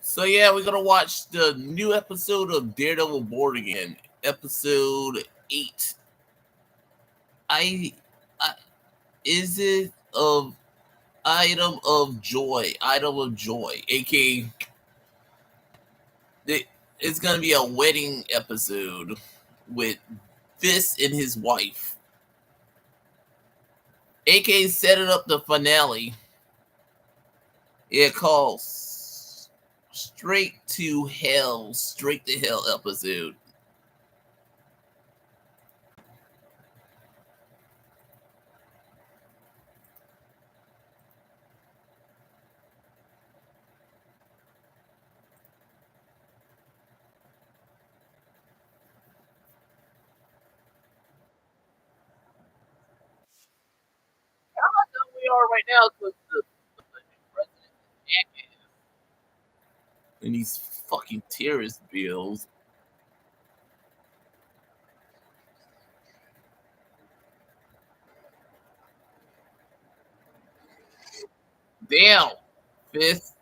So yeah, we're gonna watch the new episode of Daredevil Born Again, episode 8. I, I is it of item of joy, aka it, it's gonna be a wedding episode with Fisk and his wife, aka setting up the finale. It calls Straight to Hell episode. We are right now because the new president is and these fucking terrorist bills. Damn, Fifth.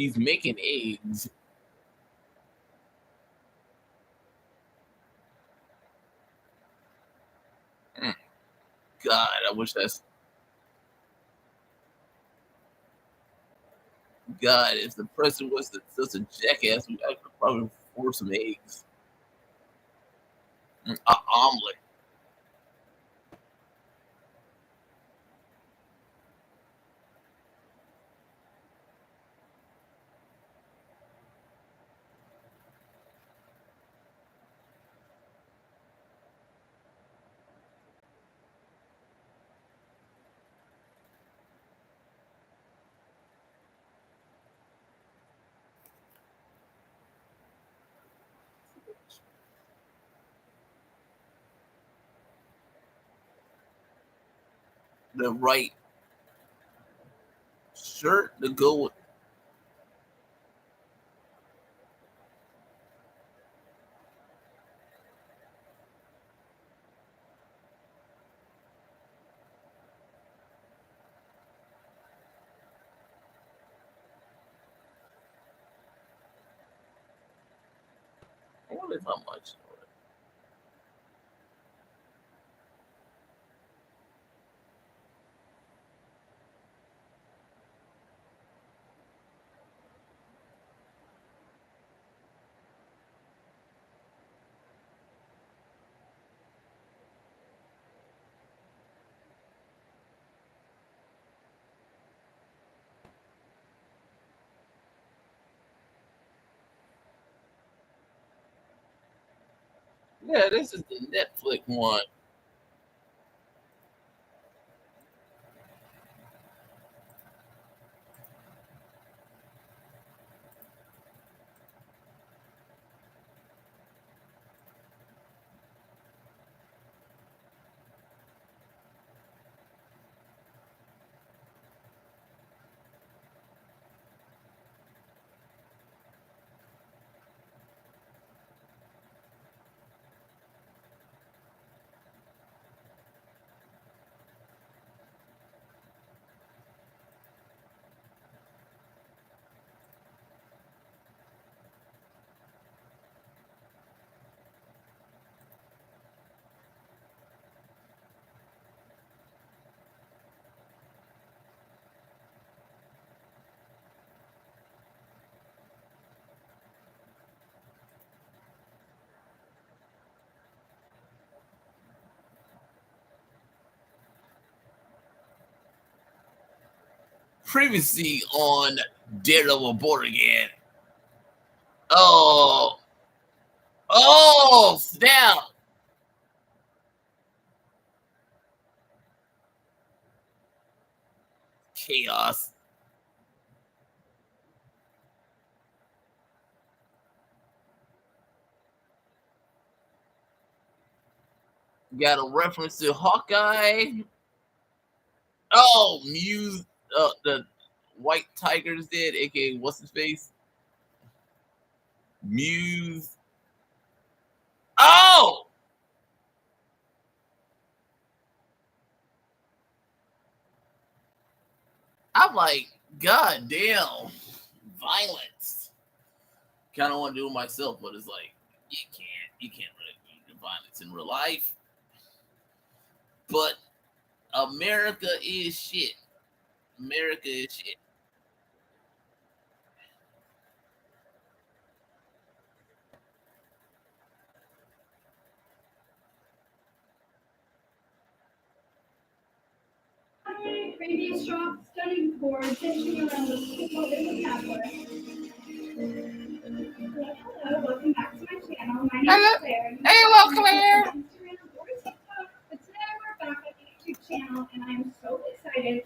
He's making eggs. Mm, God, I wish that's God. If the president was such a jackass, I could probably force some eggs. An omelet. The right shirt to go with. I wonder how much. Yeah, this is the Netflix one. Previously on Daredevil Born Again. Oh, oh, snap! Chaos. Got a reference to Hawkeye. Oh, Muse. The White Tiger's dead, aka what's his face? Muse. Oh, I'm like, God damn, violence. Kind of want to do it myself, but it's like you can't really do violence in real life. But America is shit. America is shit. Previous shop studying for finishing around the people in the tablet. Hello, welcome back to my channel. My name is Claire. Hello, Claire. Instagram or TikTok, but today we're back at the YouTube channel, and I'm so excited.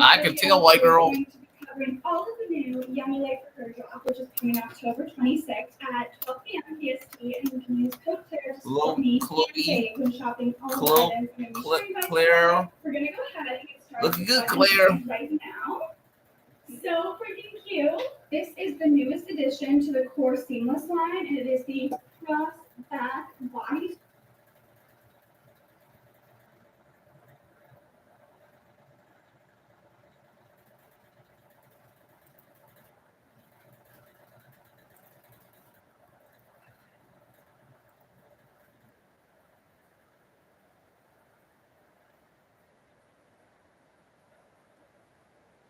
I can tell, white girl. We're going to be covering all of the new Yummy Life for Her drop, which is coming October 26th at 12 p.m. PST, and you can use code Claire to support me and save when shopping all items. Claire. We're going to go ahead and get started. Looking good, Claire. Right now. So freaking cute. This is the newest addition to the Core Seamless line, and it is the cross back body.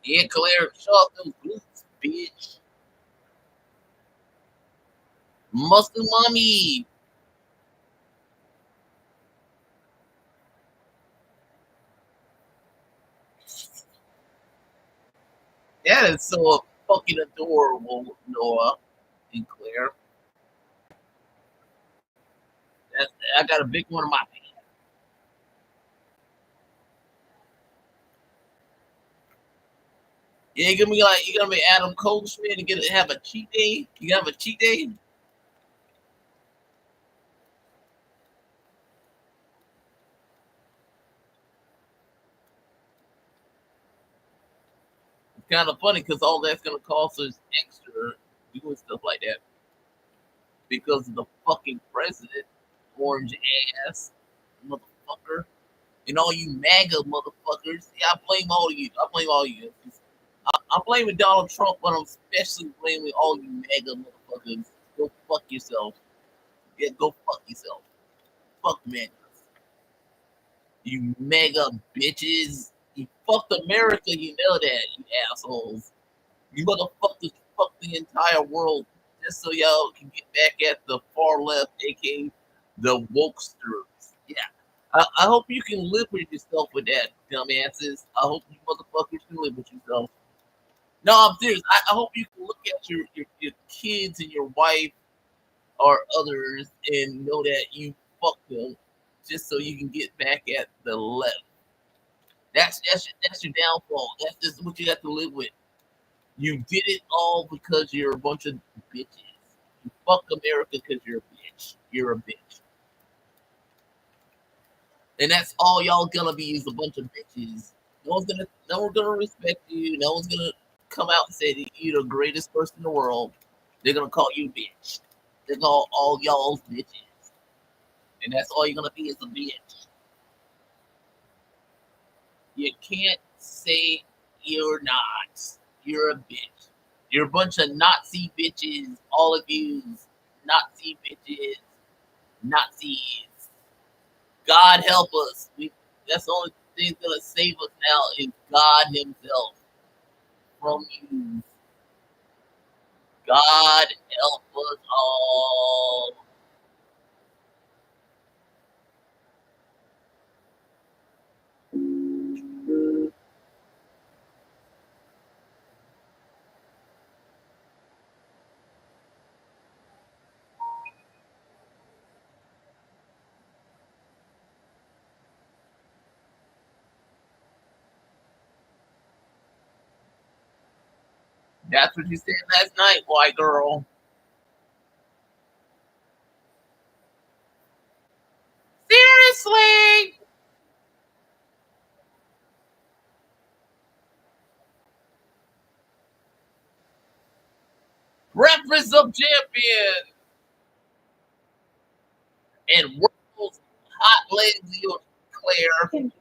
Yeah, Claire, show off those glutes, bitch. Muscle mommy. That is so fucking adorable, Noah and Claire. That's, I got a big one in my hand. Yeah, you gonna be Adam Goldschmidt and have a cheat day. You gonna have a cheat day. It's kind of funny because all that's gonna cost us extra doing stuff like that because of the fucking president, orange ass motherfucker, and all you MAGA motherfuckers. Yeah, I blame all of you. I blame all of you. I'm blaming Donald Trump, but I'm especially blaming all you MAGA motherfuckers. Go fuck yourself. Yeah, go fuck yourself. Fuck MAGA. You mega bitches. You fucked America, you know that, you assholes. You motherfuckers fuck the entire world just so y'all can get back at the far left, aka the wokesters. Yeah. I hope you can live with yourself with that, dumbasses. I hope you motherfuckers can live with yourself. No, I'm serious. I hope you can look at your kids and your wife or others and know that you fucked them just so you can get back at the left. That's your downfall. That's just what you have to live with. You did it all because you're a bunch of bitches. You fuck America because you're a bitch. You're a bitch. And that's all y'all gonna be is a bunch of bitches. No one's gonna respect you. No one's gonna come out and say that you're the greatest person in the world. They're gonna call you bitch. They're gonna call all y'all's bitches. And that's all you're gonna be is a bitch. You can't say you're not. You're a bitch. You're a bunch of Nazi bitches. All of you, Nazi bitches. Nazis. God help us. That's the only thing that's gonna save us now is God Himself from you. God help us all. That's what you said last night, white girl. Seriously? Breakfast of champions and world's hot legs, you Claire. Thank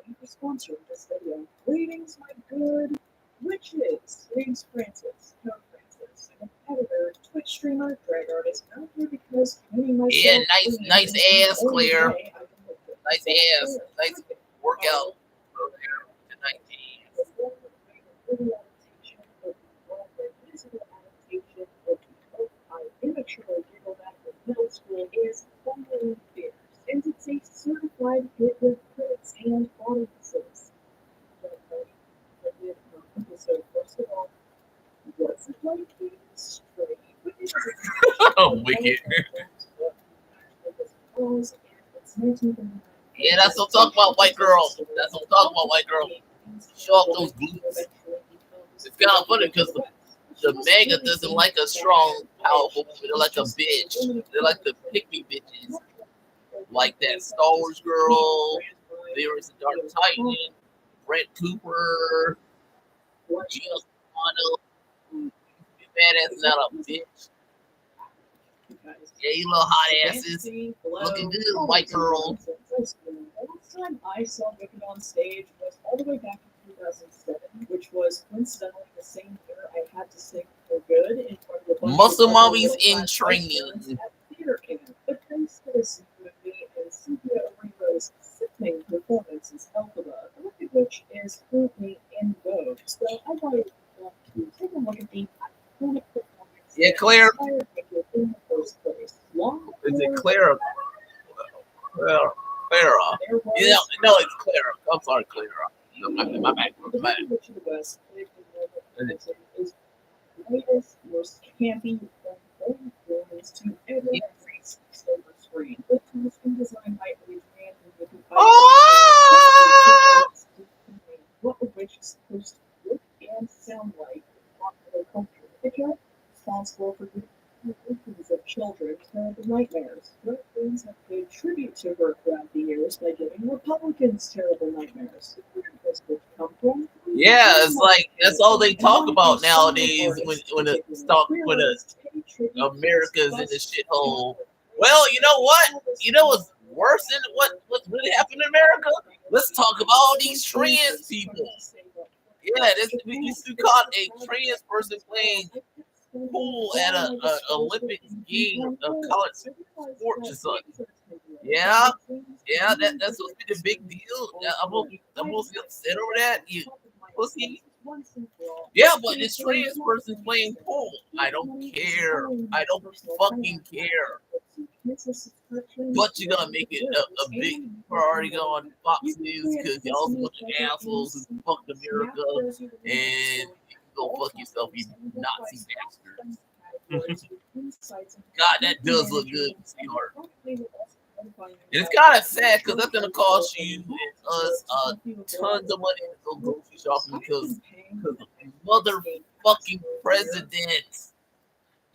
you for sponsoring this video. Greetings, my good witches. Greetings, Francis. No, Francis. I'm an editor, Twitch streamer, drag artist, out here because painting myself. Yeah, nice ass, Claire. Nice ass. Nice workout earlier tonight. I immaturely giggled at in middle school is fumbling fears, and it's a certified hit with critics and audiences. So first of all, what's it like being straight? Oh, wicked. Yeah, that's what I'm talking about, white girl. That's what I'm talking about, white girl. Show off those glutes. It's kind of funny because the mega doesn't like a strong, powerful woman. They're like a bitch. They're like the pick-me bitches. Like that Star Wars girl. There is a Dark Titan. Brett Cooper. Gina Carano. Badass, not a bitch. Yeah, you little hot asses. Looking good, white girl. The last time I saw Wicked on stage was all the way back in 2007, which was coincidentally the same year I had to sing for good in front of a bunch Muscle of mommies in training. At theater camp. But thanks to this movie and Cynthia Erivo's sickening performance as Elphaba, the look of which is currently in vogue. So I thought it would be to take a look at the iconic performance. Yeah, Claire. Inspired Wicked in the first place. Long Is it before Clara? Clara. there was Yeah, no, it's Clara. I'm sorry, Clara. No, my bad. The My bad. Wicked Witch of the West is the latest, most campy, and only performance to ever grace the silver screen. The costume designed by Adrian and Vicky Oh! what a witch is supposed to look and sound like in popular culture. The joke responsible for the victims of children's terrible nightmares. Republicans have paid tribute to her throughout the years by giving Republicans terrible nightmares. Where does this witch come from? Yeah, it's like that's all they talk about nowadays when America's in the shithole. Well, you know what? You know what's worse than what's really happening in America? Let's talk about all these trans people. Yeah, we used to call a trans person playing pool at a Olympic game, a college sports or something. Yeah, that's supposed to be the big deal. I'm supposed to be upset over that. You pussy. Yeah, but this trans person playing pool. I don't care. I don't fucking care. But you're gonna make it a big priority on Fox News because y'all a bunch of assholes who fucked America and you can go fuck yourself, you Nazi bastards. God, that does look good, sweetheart. And it's kind of sad because that's gonna cost you and us tons of money to go grocery shopping because the motherfucking president.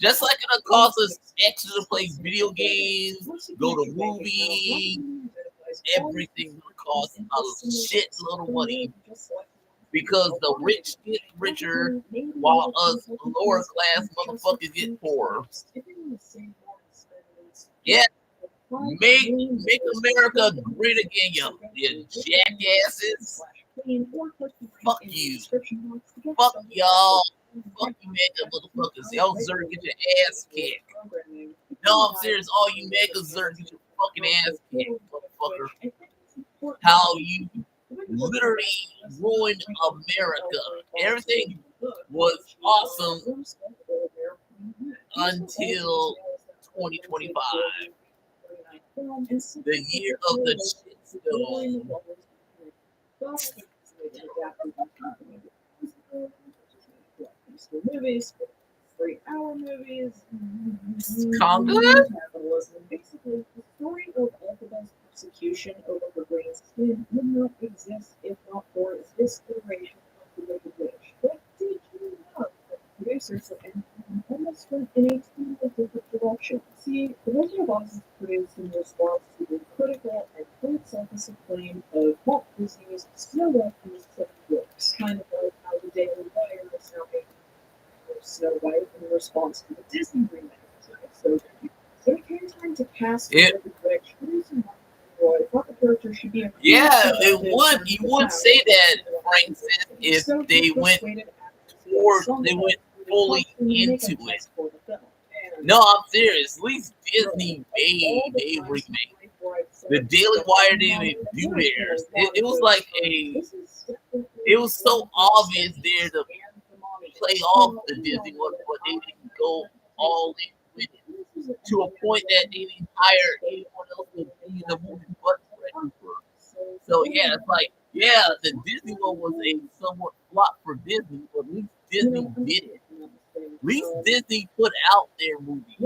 Just like it'll cost us extra to play video games, go to movies, everything will cost a shitload of money because the rich get richer while us lower class motherfuckers get poorer. Yeah, make America great again, you jackasses. Fuck you. Fuck y'all. Fuck you mega motherfuckers. Y'all deserve to get your ass kicked. No, I'm serious. All you mega deserve to get your fucking ass kicked, motherfucker. How you literally ruined America. Everything was awesome until 2025. The year of the shitstorm. Movies, 3-hour movies, Congo? capitalism. Basically, the story of Elphaba's persecution over her green skin would not exist if not for this iteration of the Wicked Witch. But did you know that producers and almost went in a totally different direction. See, the Wizard of Oz is produced in response to the critical and box office acclaim of Walt Disney's Snow White and the Seven Dwarfs, kind of like how the Daily Wire is now making Snow White in response to the Disney remake. So it came time to cast It- the critics. Reason why I thought the character should be a Yeah, it would. You would say that, Frank said, if they went fully into it. No, I'm serious. At least Disney made a remake. The Daily Wire didn't even do theirs. It was like it was so obvious there to play off the Disney one, but they didn't go all in with it to a point that they didn't hire anyone else to be in the movie but Fred Cooper. So yeah, it's like the Disney one was a somewhat flop for Disney, but at least Disney did it. At least Disney put out their movie.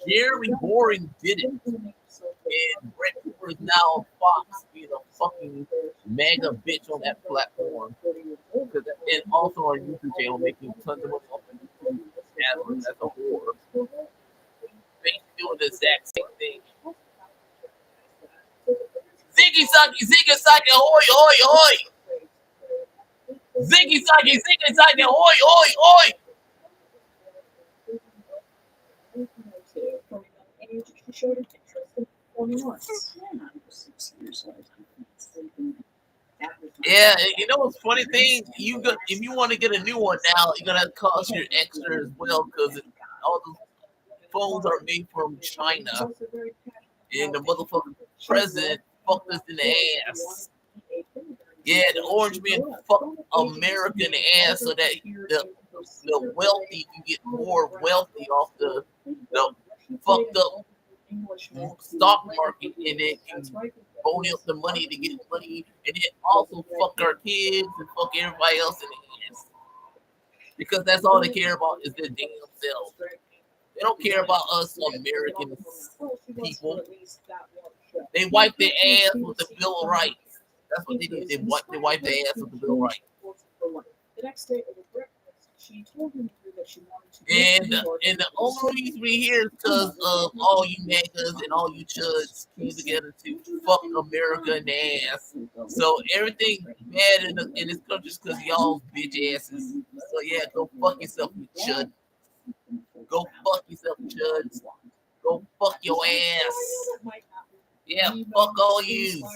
Jerry Boring didn't. And Brett Cooper is now on Fox being a fucking mega bitch on that platform. And also on YouTube channel making tons of money off of YouTube. That's a horror. They doing the exact same thing. Ziggy Saki, hoi, hoi, hoi! Ziggy Saki, hoi, hoi, hoi! She showed an interest in performing arts. Yeah, you know what's funny thing? If you want to get a new one now, you're gonna cost your extra as well because all the phones are made from China, and the motherfucking president fucked us in the ass. Yeah, the orange man fucked America in the ass so that the wealthy can get more wealthy off the fucked up stock market, and then can pony up the money to get money, and then also fuck our kids and fuck everybody else in the ass. Because that's all they care about is their damn selves. They don't care about us American people. They wipe their ass with the Bill of Rights. That's what they did. They wiped their ass with the Bill of Rights. And the only reason we're here is because of all you niggas and all you chuds came together to fuck America in the ass. So everything bad in this country is because y'all bitch asses. So yeah, go fuck yourself, you chud. Go fuck yourself, chuds. Go fuck your ass. Yeah, fuck all you.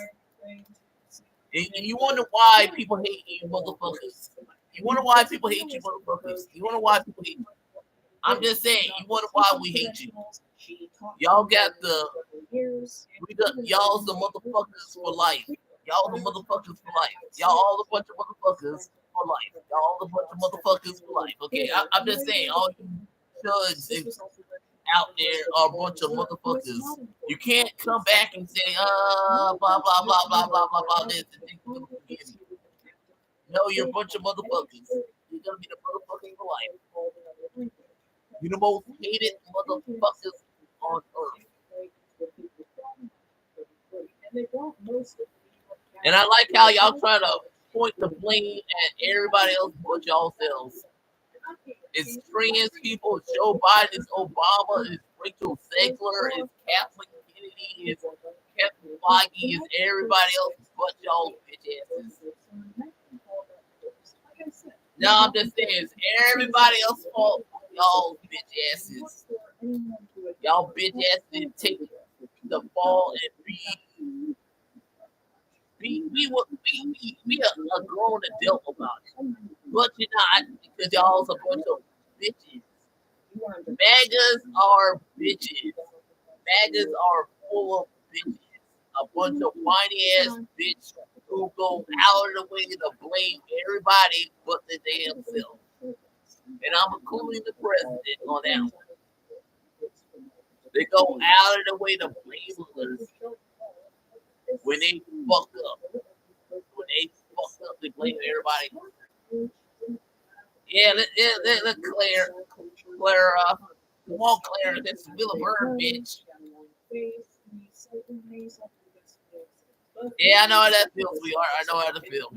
And you wonder why people hate you motherfuckers. You wonder why people hate you motherfuckers. You wonder why people hate you. I'm just saying, you wonder why we hate you. Y'all got y'all's the motherfuckers for life. Y'all the motherfuckers for life. Y'all all a bunch of motherfuckers for life. Y'all all a bunch of motherfuckers for life. Okay, I'm just saying, all you chuds out there are a bunch of motherfuckers. You can't come back and say, blah, blah, blah, blah, blah, blah, blah, this and think we're gonna forgive you. No, you're a bunch of motherfuckers. You're gonna be the motherfuckers for life. You're the most hated motherfuckers on earth. And I like how y'all try to point the blame at everybody else but y'allselves. It's trans people, it's Joe Biden, it's Obama, it's Rachel Zegler, it's Kathleen Kennedy, it's Kevin Feige, it's everybody else but y'all bitch asses. No, I'm just saying, it's everybody else's fault. Y'all bitch asses. Y'all bitch asses take the ball and we are a grown adult about it. But you're not, because y'all's a bunch of bitches. MAGAs are bitches. MAGAs are full of bitches. A bunch of whiny ass bitch who go out of the way to blame everybody but the damn self. And I'm including the president on that one. They go out of the way to blame others when they fuck up. When they fuck up, they blame everybody. Yeah, let Claire, come on, Claire, that's Willa Bird, bitch. Yeah, I know how that feels, sweetheart. I know how to feel.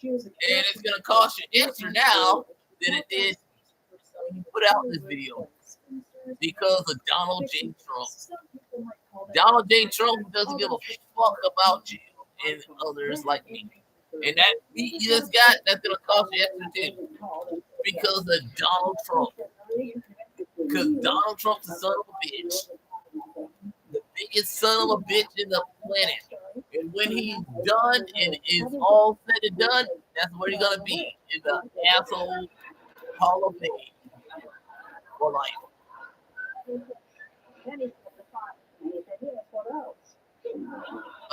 And it's gonna cost you extra now than it did when you put out this video because of Donald J. Trump. Donald J. Trump doesn't give a fuck about you and others like me. And that beat you just got, that's gonna cost you extra too. Because of Donald Trump. Because Donald Trump's a son of a bitch. The biggest son of a bitch in the planet. And when he's done and is all said and done, that's where he's gonna be. In the asshole Hall of Fame. For life.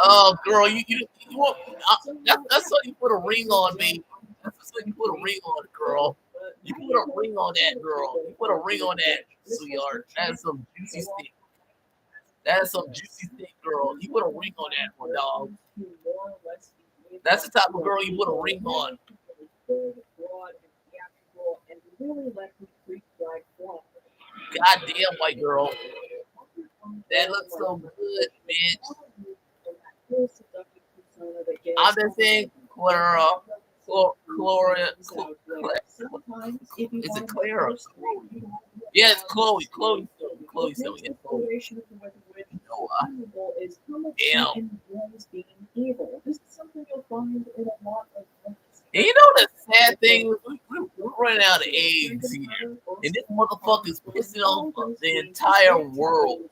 Oh, girl, you want that's what you put a ring on, baby. That's what you put a ring on, girl. You put a ring on that, girl. You put a ring on that, sweetheart. That's some juicy stick. That's some juicy stick, girl. You put a ring on that one, dog. That's the type of girl you put a ring on. Goddamn, white girl. That looks so good, bitch. I'm just saying, Clara. Is it Clara? Yeah, it's Chloe. Chloe still. Yeah, Chloe. Damn. And you know the sad thing? We're running out of eggs here. And this motherfucker's pissing off the entire world.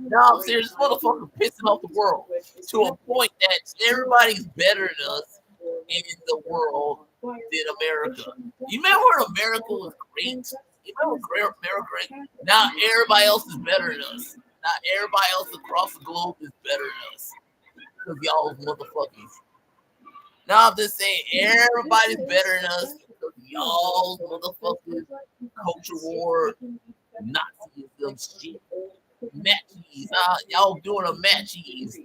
No, I'm serious. This motherfucker pissing off the world to a point that everybody's better than us in the world than America. You remember when America was great? You remember America great? Now everybody else is better than us. Now everybody else across the globe is better than us. Because y'all motherfuckers. Now I'm just saying everybody's better than us because y'all motherfuckers culture war, Nazism shit. Matchies, y'all doing a matchies.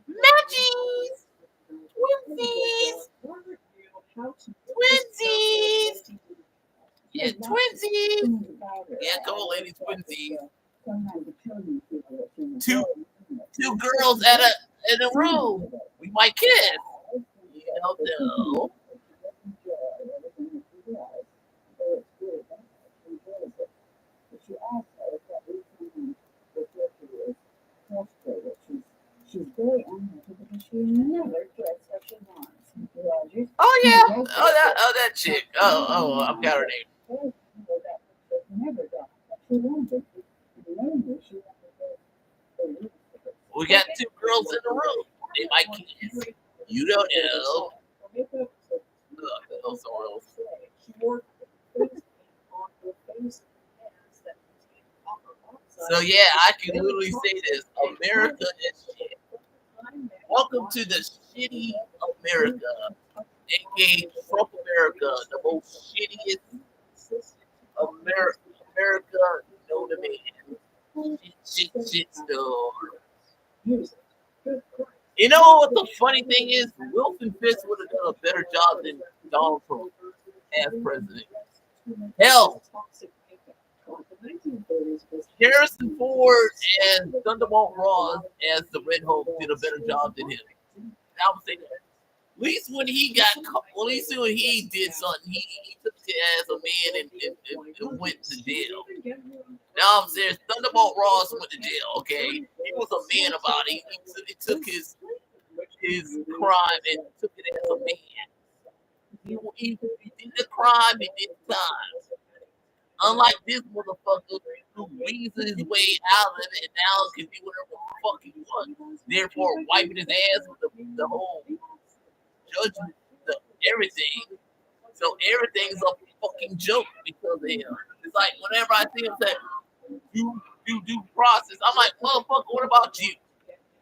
Matchies! Twinsies! Yeah, twinsies! Yeah, come on, ladies, twinsies. Two girls in a room. We might kiss. You don't know. She's very unhappy because she never gets what she wants. Oh yeah, that chick. Oh, I've got her name. We got two girls in the room. They might kiss. You don't know. Look, somewhere else. So yeah, I can literally say this: America is shit. Welcome to the shitty America, aka Trump America, the most shittiest America known to man. Shit store. You know what the funny thing is? Wilson Fisk would have done a better job than Donald Trump as president. Hell, Harrison Ford and Thunderbolt Ross as the Red Hulk did a better job than him. I would say that. At least when he got caught, at least when he did something, he took it as a man and went to jail. Now I'm serious. Thunderbolt Ross went to jail. Okay, he was a man about it. He took his crime and took it as a man. He did the crime. He did the time. Unlike this motherfucker who weasels his way out of it and now can do whatever the fuck he wants. Therefore, wiping his ass with the whole judgment, everything. So everything's a fucking joke because of him. It's like whenever I see him say, "You process," I'm like, motherfucker, what about you?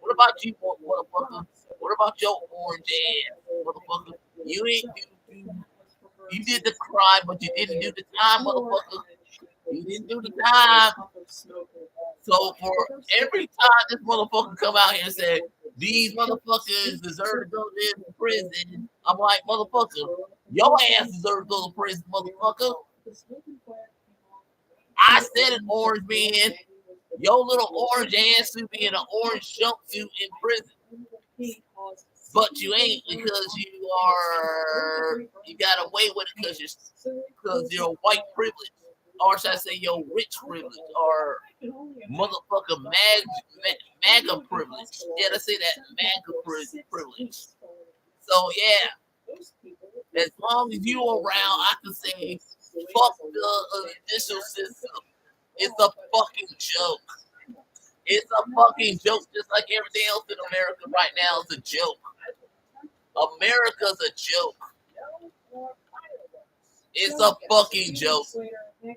What about you, motherfucker? What about your orange ass, motherfucker? You ain't you did the crime, but you didn't do the time, motherfucker. You didn't do the time. So for every time this motherfucker come out here and say, these motherfuckers deserve to go to prison, I'm like, motherfucker, your ass deserves to go to prison, motherfucker. I said it, orange man. Your little orange ass should be in an orange jumpsuit in prison. But you ain't because you got away with it because you're white privilege. Or should I say your rich privilege or motherfucker MAGA privilege. Yeah, let's say that MAGA privilege. So yeah, as long as you around, I can say fuck the judicial system. It's a fucking joke. It's a fucking joke, just like everything else in America right now is a joke. America's a joke. It's a fucking joke. That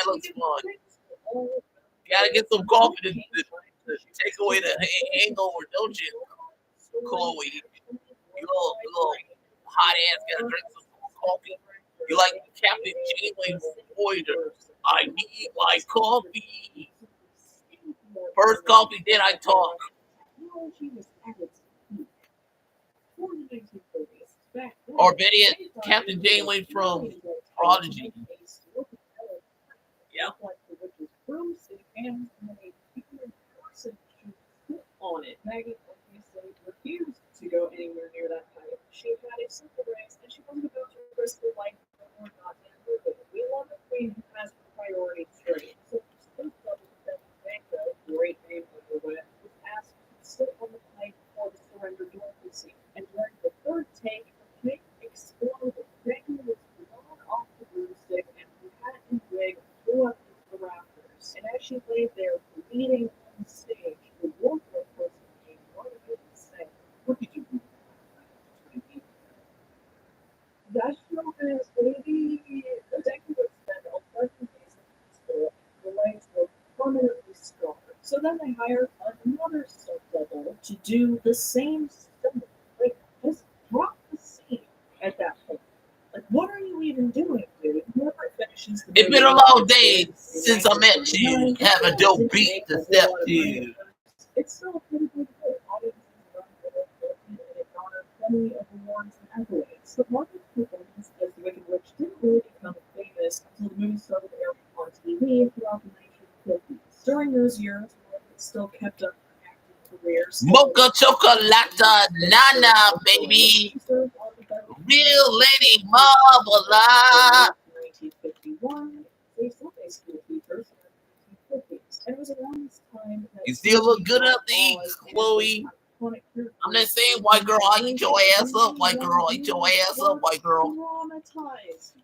looks fun. Gotta get some coffee to take away the hangover, don't you, Chloe? You little hot ass gotta drink some coffee. You like Captain Janeway's Voyager. I need my coffee. First coffee, then I talk. Or better yet, Captain Janeway from Prodigy. Yeah. On it. Maggie obviously refused to go anywhere near that pipe. She had a simple race, and she wasn't about to risk her life or not to improve it. We love a queen who has her priorities straight. So Spook Double Defending Banco, great name of the wet, was asked to sit on the pipe for the surrender door receipt. And during the third take, her pipe exploded. Banco was blown off the broomstick, and her hat and wig flew up into the rafters. And as she lay there bleeding on the stage, the wardrobe person came running in and said, "What did you do?" That's your ass, baby. The detective would spend a pleasant days in the hospital. The legs were permanently scarred. So then they hired another stunt double to do the same stunt. Like, just drop the scene at that point. Like, what are you even doing, dude? Whoever finishes the It's been a long day since I met you. Have a dope beat to step to. It's still a pretty good book. Audiences around the world and it garnered plenty of awards and accolades. But Margaret's performance as the Wicked Witch didn't really become famous until the movie started airing on TV throughout the 1950s. During those years, Margaret still kept up her acting career. Mocha Chocolata Nana, baby. Real Lady Marmalade. 1951, they Sunday school teachers in the 1950s. And it was around this time that You still look good up to eat, Chloe. I'm not saying white girl, I eat your ass up, white girl, eat your ass up, white girl.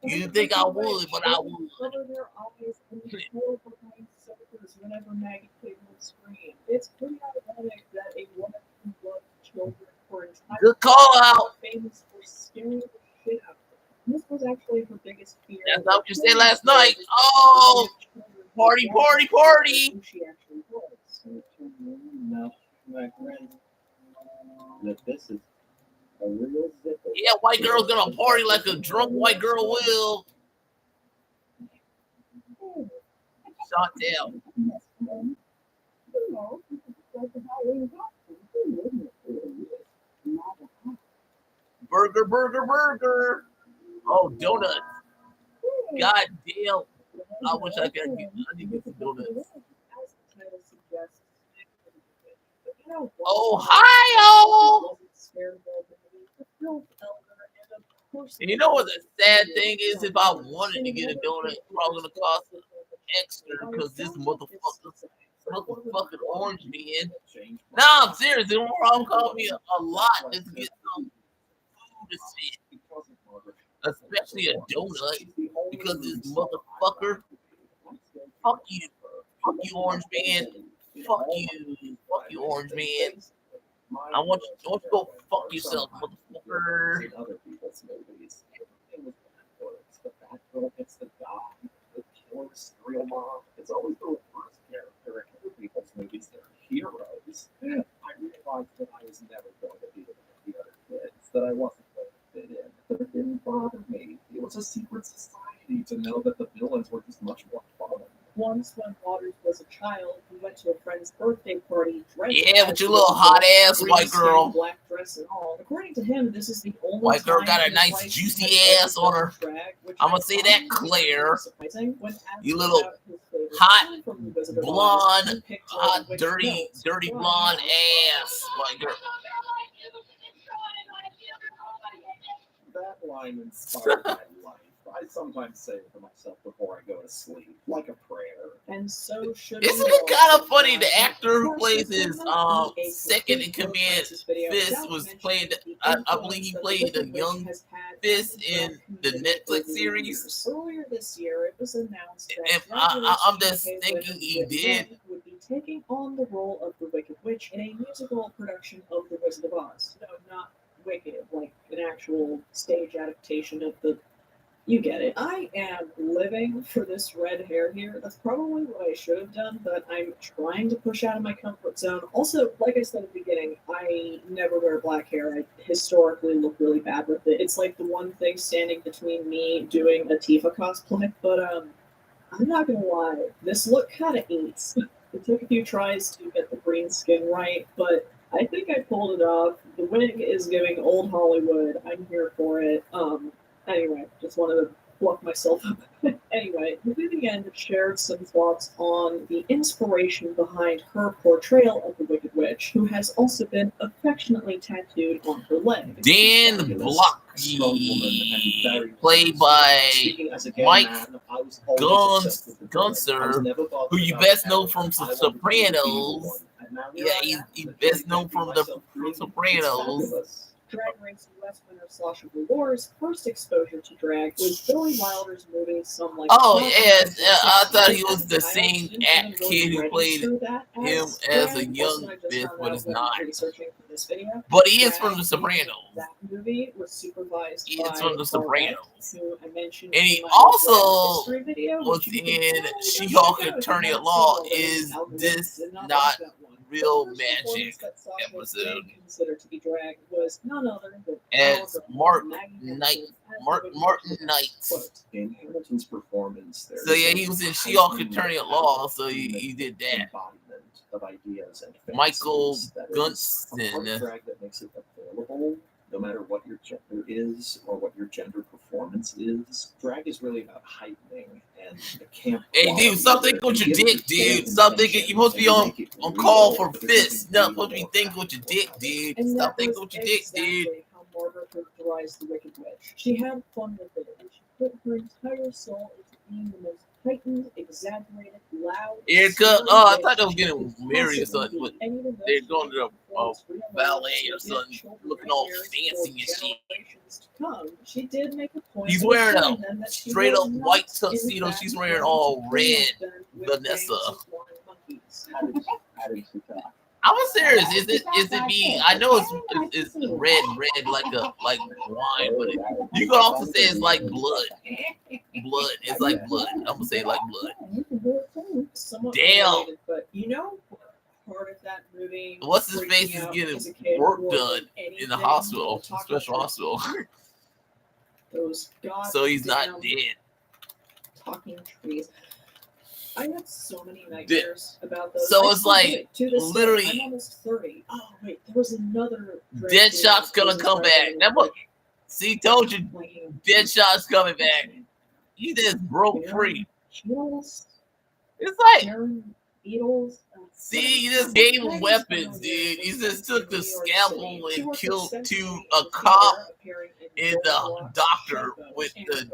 You didn't think I would, but I would. Cover their eyes and hold behind suckers whenever Maggie came on screen. It's pretty ironic that a woman who loved children for entire Good call out. famous for scaring the shit out of them. This was actually her biggest fear. That's not what you said last night. Oh, party, party, party. Who she actually was. No, my friend. That this is a real zipper. Yeah, white girl's gonna party like a drunk white girl will. Chantel. Burger, burger, burger. Oh, donuts. God damn. I wish I could get, I need to get some donuts. Ohio! And you know what the sad thing is? If I wanted to get a donut, it's probably gonna cost extra because this motherfucking orange man. No, I'm serious. It will probably cost me a lot just to get some food to sit. Especially a donut because this motherfucker. Fuck you, orange man. Fuck you, orange man. I want you to go fuck yourself, motherfucker. Other people's movies. Everything was backwards. The bad girl gets the dog. The killer serial mom. It's always the reverse character in other people's movies. They're heroes. I realized that I was never going to be like the other kids. That I wasn't going to fit in. But it didn't bother me. It was a secret society to know that the villains were just much more fun. Once, when Waters was a child, he went to a friend's birthday party dressed Yeah, with your little hot ass white girl. Black dress and all. According to him, this is the only White girl time got a in nice life juicy he has ass on her. drag, which I'ma I say find that, Claire. surprising. When asked You little about his favorite Hot, from The Wizard of Oz, blonde, who picked hot, which dirty notes. blonde ass. Like her. That line inspired my life. I sometimes say it to myself before I go to sleep, like a prayer. And so should Isn't we it all. kind of funny? The actor who Of course, plays this his would not be a second in complete command, Francis video Fisk, without was mentioning playing. the I believe he influence that played the a Wicked young Witch has had Fisk on in the the community Netflix over the series. years. Earlier this year, it was announced that And I'm just Drag Race thinking UK he winner did. Jen would be taking on the role of the Wicked Witch in a musical production of The Wizard of Oz. No, not Wicked, like an actual stage adaptation of the. You get it. I am living for this red hair here. That's probably what I should have done, but I'm trying to push out of my comfort zone. Also, like I said at the beginning, I never wear black hair. I historically look really bad with it. It's like the one thing standing between me doing a Tifa cosplay. But I'm not gonna lie, this look kind of eats. It took a few tries to get the green skin right, but I think I pulled it off. The wig is giving old Hollywood. I'm here for it. Anyway, just wanted to fluff myself up. Anyway, Vivienne shared some thoughts on the inspiration behind her portrayal of the Wicked Witch, who has also been affectionately tattooed on her leg. Dan Blocky, played by Mike Gunser, who you best know from Sopranos. Yeah, he's best known from the Sopranos. Drag Race US winner Sasha Velour's first exposure to drag was Billy Wilder's movie Some Like Oh, It Hot yes, in I thought 1960. he was the same kid who played him as a young Fisk, but it's not. Researching for this video. But he is from The Sopranos. That movie was supervised He by is from The Sopranos. who I mentioned And in he my also history video, was which you can in totally go She-Hulk check out if Attorney you've at not Law. seen already. Is Algorithm this did not not watch that one. real The first magic performance that Sasha episode? did consider to be drag was none other than As our girl, Martin Maggie Knight, Hudson as Martin the Wicked Witch. Knights. Quote, in Hamilton's performance, there So is yeah, a he was in She-Hulk Attorney at Law, so heightened he did that. embodiment of ideas and Michael fantasies that is a part of Gunson. drag that makes it available no matter what your gender is or what your gender performance is. Drag is really about heightening and the camp. Hey, dude, stop thinking with your dick, dude. Stop thinking. You're supposed to be on call for Fisk. Not supposed to be thinking with your dick, dude. And Stop that thinking was with your dick, dude. exactly how Margaret characterized the Wicked Witch. She had fun with it, and she put her entire soul into being the most heightened, exaggerated, loud. Haircut. scary Oh, I witch thought they was she getting could married or possibly something. But be. And even though they're she going to didn't the perform real ballet life, or she did something, children looking all nightmares fancy for and shit. generations to come. She did make a point. He's of wearing assuring a them that she straight was up not, white in tuxedo. fact, She's wearing trying all to red. them with Vanessa. gangs of flying monkeys. How did she talk? I'm serious. Is it being? I know it's red like wine, but you could also say it's like blood. Blood. It's like blood. I'm gonna say like blood. Somewhat Damn. related, but you know what part of that movie What's his freaked face me is out getting as a kid work more done than in the anything hospital, was talking special to hospital. those So he's not goddamn dead. talking trees. I had so many nightmares about those. So I it's still like, do. To this literally- day, I'm almost 30. Oh wait, there was another Deadshot's gonna come back. That book. See, told you, Deadshot's coming back. He just broke free. Beatles, It's like, Sharon Beatles. see, you just gave him weapons, dude. You just took the scalpel and killed a cop and the doctor with a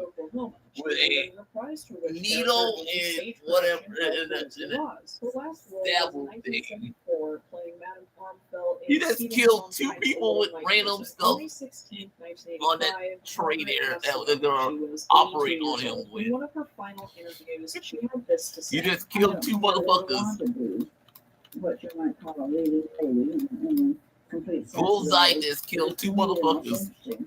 needle and whatever and a stabble thing. You just killed two people with random stuff on that tray there that they're gonna operate on him with. In one of her final interviews, she had this to say. You just killed two motherfuckers. What you might call a leading lady in complete sense of the Bullseye word. just killed two It's really motherfuckers. interesting.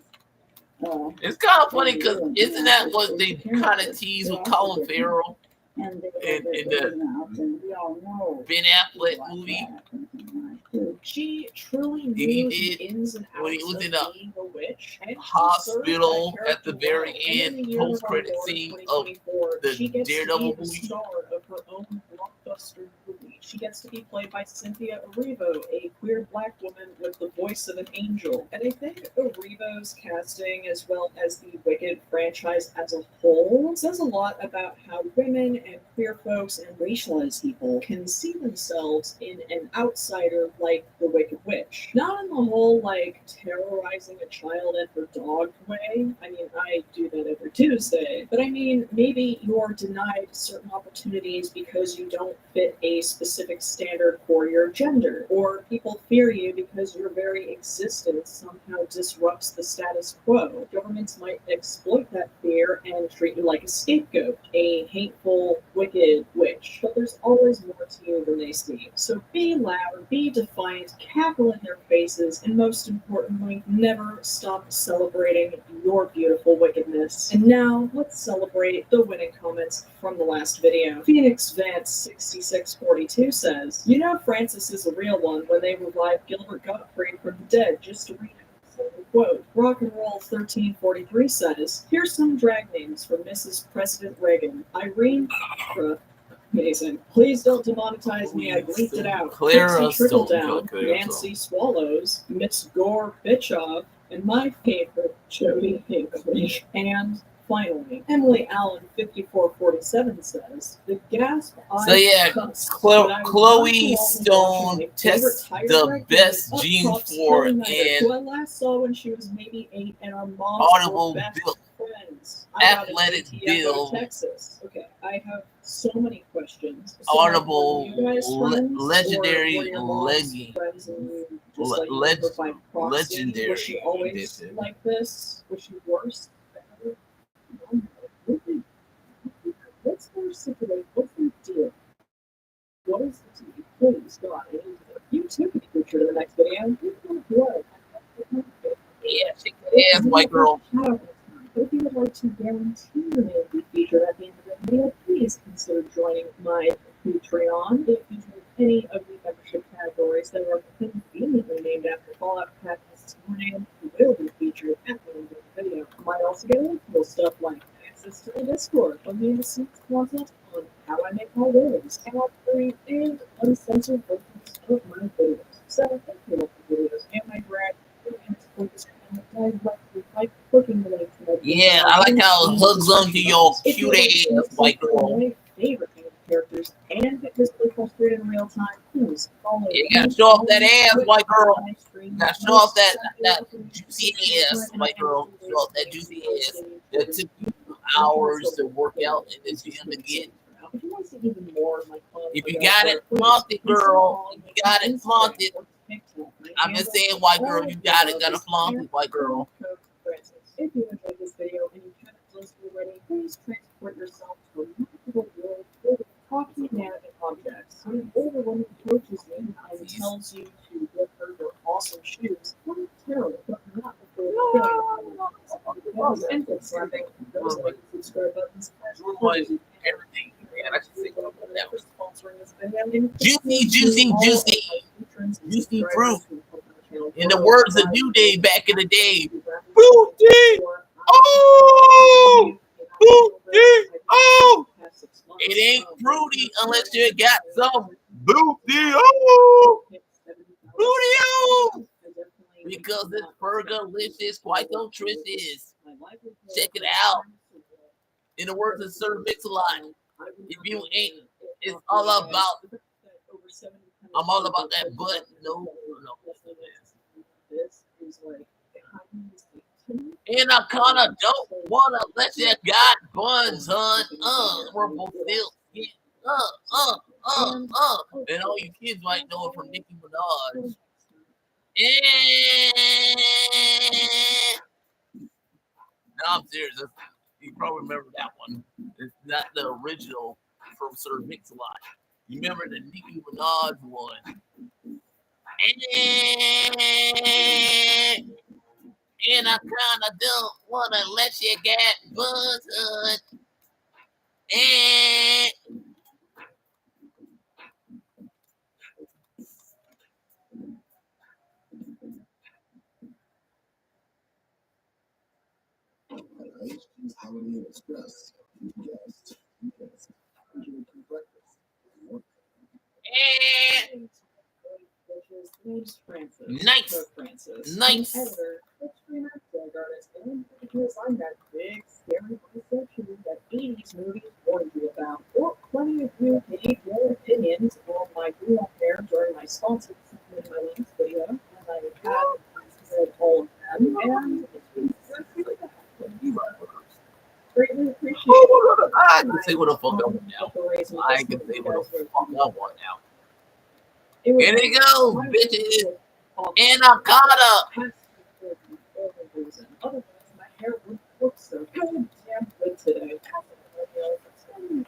It's kind of funny because isn't that what they kind of tease with Colin Farrell And they in were the written out, and we all know Ben Affleck like movie? that in life, too. She truly knew He the did ins and outs when he was of in a being a witch. And she hospital served that at the character very well. And in end, the year of our post-credit Lord scene of 2024, the she gets Daredevil to be the movie. star of her own blockbuster movie. She gets to be played by Cynthia Erivo, a queer black woman with the voice of an angel. And I think Erivo's casting, as well as the Wicked franchise as a whole, says a lot about how women and queer folks and racialized people can see themselves in an outsider like the Wicked Witch. Not in the whole, like, terrorizing a child and her dog way. I mean, I do that every Tuesday. But I mean, maybe you're denied certain opportunities because you don't fit a specific standard for your gender, or people fear you because your very existence somehow disrupts the status quo. Governments might exploit that fear and treat you like a scapegoat, a hateful, wicked witch. But there's always more to you than they see. So be loud, be defiant, cackle in their faces, and most importantly, never stop celebrating your beautiful wickedness. And now, let's celebrate the winning comments from the last video. Phoenix Vance 6642 says, "You know Francis is a real one when they revived Gilbert Gottfried from the dead just to read it." Quote, Rock and Roll 1343 says, "Here's some drag names for Mrs. President Reagan. Irene Amazing. Please don't demonetize me, I bleeped it out. Trixie Trickle Down, Nancy Swallows, Miss Gore Bitchoff, and my favorite, Jody Hinckley." And finally, Emily Allen 5447 says, "The gasp I So yeah, cussed, Chloe but I was Stone watching my tests favorite the Tiger best Up genes pops for Helen Knight, an who I last saw when she was maybe 8, and our moms audible were best build, friends. I got an athletic ATF build, Texas." Okay, I have so many questions. So, audible, were you guys friends, legendary or were your moms legging, friends and you just let you know her by proxy? legendary Was she always edition. like this? Was she worse? Better? What's their situation? What's their deal? What is the TV? Please, God, I need to know. You too can be featured in the next video. You know what? Yeah, shake that ass, white girl. If you would like to guarantee your name to be featured at the end of the video, please consider joining my Patreon. It features any of the membership categories that are conveniently named after Fallout Catalyst's name, who will be featured at the end of the video. You might also get cool stuff like access to the Discord, behind-the-scenes content on how I make my videos, ad-free and uncensored versions of my videos. So, if you like the videos and my brand, and support this channel directly by clicking the link to my Yeah, I like how it hugs onto your cute ass, white girl. My favorite characters and get physically frustrated in real time, please follow You gotta show off that ass, white girl. You gotta show off that juicy ass, white girl. Show off that juicy ass. That took you hours to work out in the gym again. If you want to see even more of my fun, If you got it, flaunt it, girl. If you got it, flaunt it. I'm just saying, white girl, you got it. Gotta flaunt it, white girl. If you enjoyed this video and you haven't done so already, please transport yourself to a magical world filled with talking inanimate objects. When an older woman approaches you and tells you to give her your awesome shoes, not terrible, but not before and slapping those like subscribe buttons. Everything. Man, I should say that was Sponsoring this video. juicy, juicy, juicy, juicy fruit. In the words of New Day back in the day, fruity. Oh, fruity. Oh, it ain't fruity unless you got some booty. Oh, booty. Oh, because it's burgerlicious, quite nutritious. Check it out. In the words of Sir Mix-a-Lot, if you ain't, it's all about. I'm all about that butt. No. And I kinda don't wanna let you got buns, hun. We're both still. And all you kids might know it from Nicki Minaj. No, I'm serious. You probably remember that one. It's not the original from Sir Mix-a-Lot. You remember the Nicki Minaj one. And I kinda don't wanna let you get buns, hun. Name's Francis. Nice. Cook Francis. Nice. I'm an editor, extreme drug artist, and because I'm that big, scary bisexual that 80s movies warned you about. Or plenty of you gave your opinions on my grew-up hair during my sponsored segment in my last video, and I have said all of them, and greatly appreciate it. I can say what the fuck I want now. I can say what the fuck I want now. Here it goes, bitches. Anaconda. Otherwise, my hair would look so goddamn good today. It's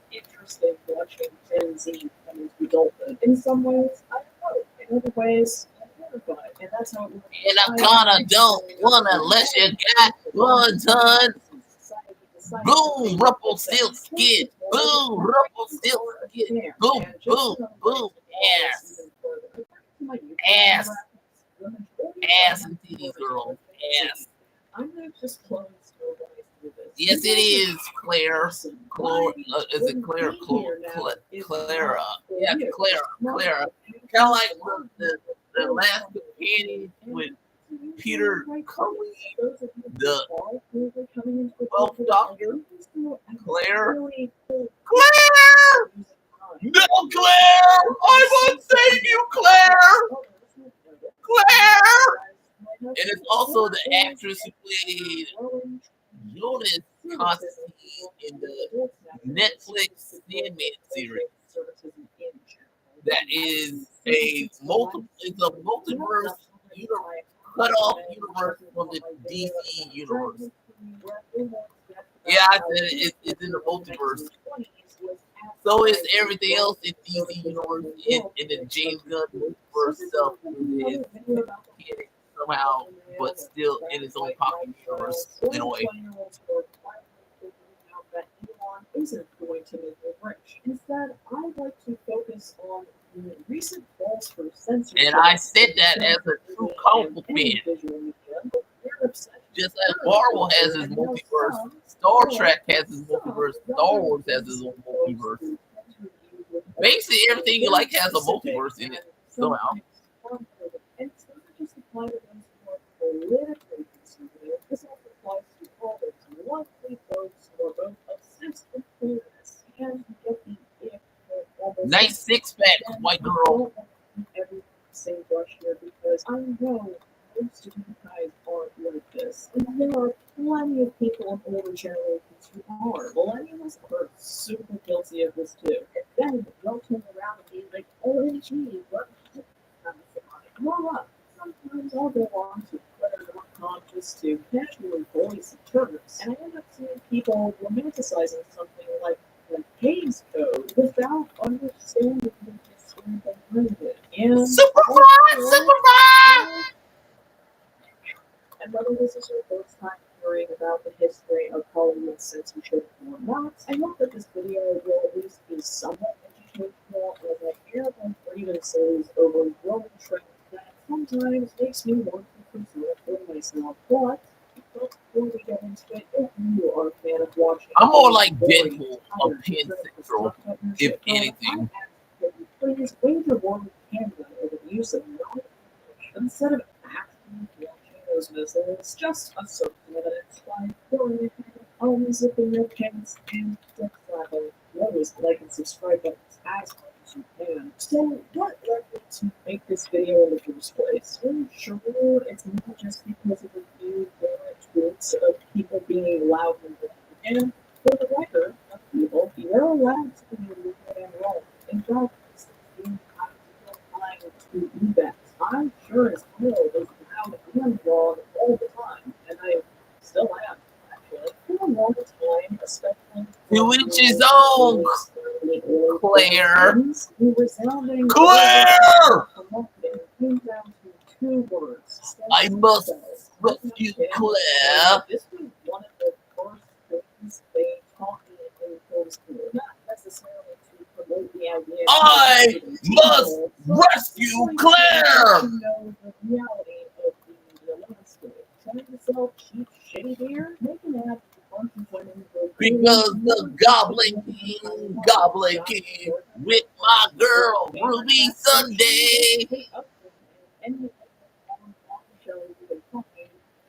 interesting watching Gen Z come into adulthood. In some ways, I don't know. In other ways, I'm terrified. And that's how it works. Anaconda don't want unless you got 1 ton. Boom, ruffle silk skin. Boom, ruffle silk skin. Boom, boom, boom. Ass. Ass. Ass and titties, girl. Ass. I'm not just close to this. Yes, it is, Claire. Is it Claire? Clara. Yeah, Clara. Kind of like the last companion with Peter Cully, the 12th Doctor. Claire. No, Claire! I won't save you, Claire! Claire! And it's also the actress who played Jonas Constantine in the Netflix Sandman series. That is a multiverse universe, cut off universe from the DC universe. Yeah, I said it's in the multiverse. So is everything else in DC universe in the James Gunn multiverse stuff is somehow, but still in its own pocket universe in a way. Isn't going to make it rich. Instead, I'd like to focus on the recent calls for censorship. And I said that as a true comic book fan. Just as Marvel has his multiverse, Star Trek has his multiverse, Star Wars has his own multiverse. Basically, everything you like has a multiverse in it somehow. And it's not just apply to those who are politically conservative. This also applies to all those lovely folks who are both obsessed with queerness and get the ick for almost Nice six-pack, white girl. every same brush here because I know most of you guys aren't like this. And there are plenty of people in older generations who are. Millennials are super guilty of this too. And then they'll turn around and be like, OMG, what? Grow up. Sometimes I'll go on to Twitter.com just to casually bully some turnips, and I end up seeing people romanticizing something like the Hays Code without understanding the history behind it. And Superfly! And whether this is your first time hearing about the history of Hollywood censorship or not, I hope that this video will at least be somewhat educational as I hear about grievances over growing trends that sometimes makes me want to preserve for myself. But before we get into it, if you are a fan of watching, I'm more like Deadpool or pansexual, if anything. Please wave your warning camera over the use of instead of actually watching those missiles, just assert evidence by throwing unzipping your pants and dick slapping. Always like and subscribe buttons as much as you can. So, what led me to make this video in the first place? Well, sure, it's not just because of the few tweets of people being loud and loud. And for the record of people, you're allowed to be rude and wrong. In fact, it's being trying to do that. I'm sure as hell was loud and wrong all the time, and I still am. For a long time, especially To each his own, Claire. Claire! Came down to 2 words. I must rescue Claire. This was one of the first things they taught me in film school. Not necessarily to promote the idea. I must rescue Claire! To know the reality of the landscape. Trying to sell cheap, shitty beer? Make an ad for a bunch of women who Because the Goblin King with my girl Ruby Sunday. Any show you can find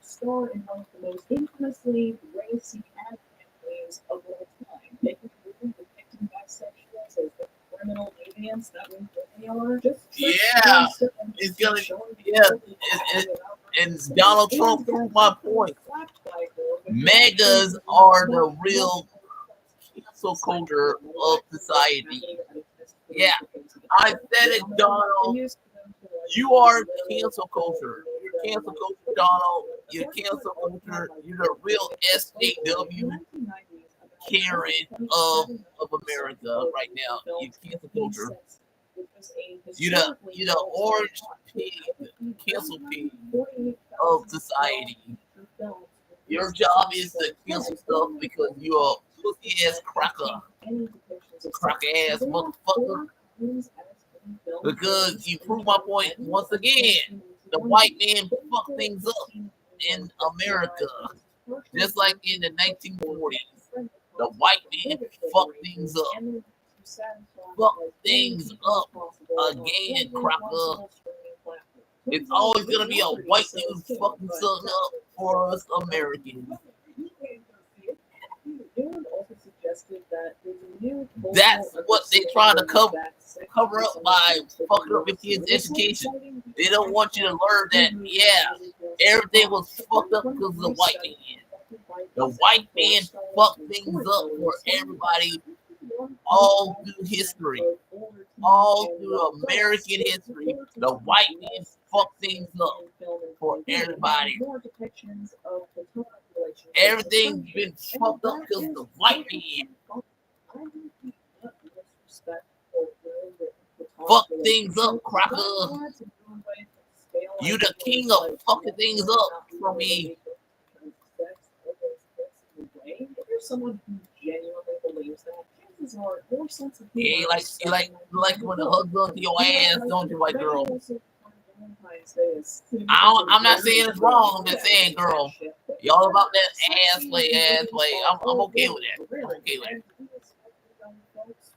star in one of the most infamously racy ad campaigns of all time, making a movie depicting bisexuals as the criminal deviants that we are. Just Yeah, it's gonna. Yeah, and Donald Trump proved my point. Megas are the real cancel culture of society. Yeah, I said it, Donald. You are cancel culture. You're cancel culture, Donald. You're cancel culture. You're the real SJW Karen of America right now. You're cancel culture. You're the orange pig, cancel pig of society. Your job is to cancel stuff because you're a pussy ass cracker ass motherfucker. Because you prove my point once again. The white man fuck things up in America, just like in the 1940s. The white man fuck things up. Fuck things up again, cracker. It's always gonna be a white dude fucking something up for us Americans. That's what they try to cover up by fucking up your kids' education. They don't want you to learn that, yeah, everything was fucked up because of the white man. The white man fucked things up for everybody all through history. All through American history, the white man fucked things up for everybody. Everything's been fucked up because of the white man. Fuck things up, cracker. You the king of fucking things up for me. If you're someone who genuinely believes that, chances are your sense of Yeah, you like when the hug onto your ass, don't you, white girl? I'm not saying it's wrong. I'm just saying, girl, y'all about that ass play. I'm okay with that. I'm okay with it.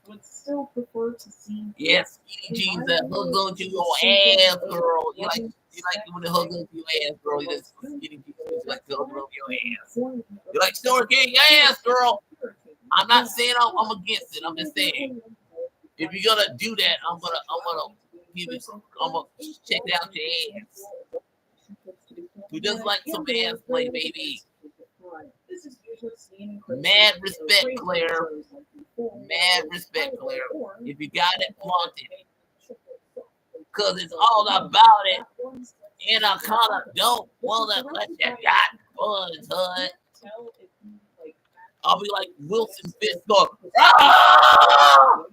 Would still prefer to see yes, skinny jeans that hug onto your ass, girl. You like when it hugs onto your ass, girl. You just skinny jeans you like to hug onto your ass. You like snorkeling your ass, girl. I'm not saying I'm against it. I'm just saying if you're gonna do that, I'm gonna give it. I'm gonna check out your ass. We just like some ass play, baby. Mad respect, Claire. Mad respect, Claire. If you got it, flaunt it. Because it's all about it. And I kind of don't want to let you got fun, son. I'll be like Wilson Fisk going, ah!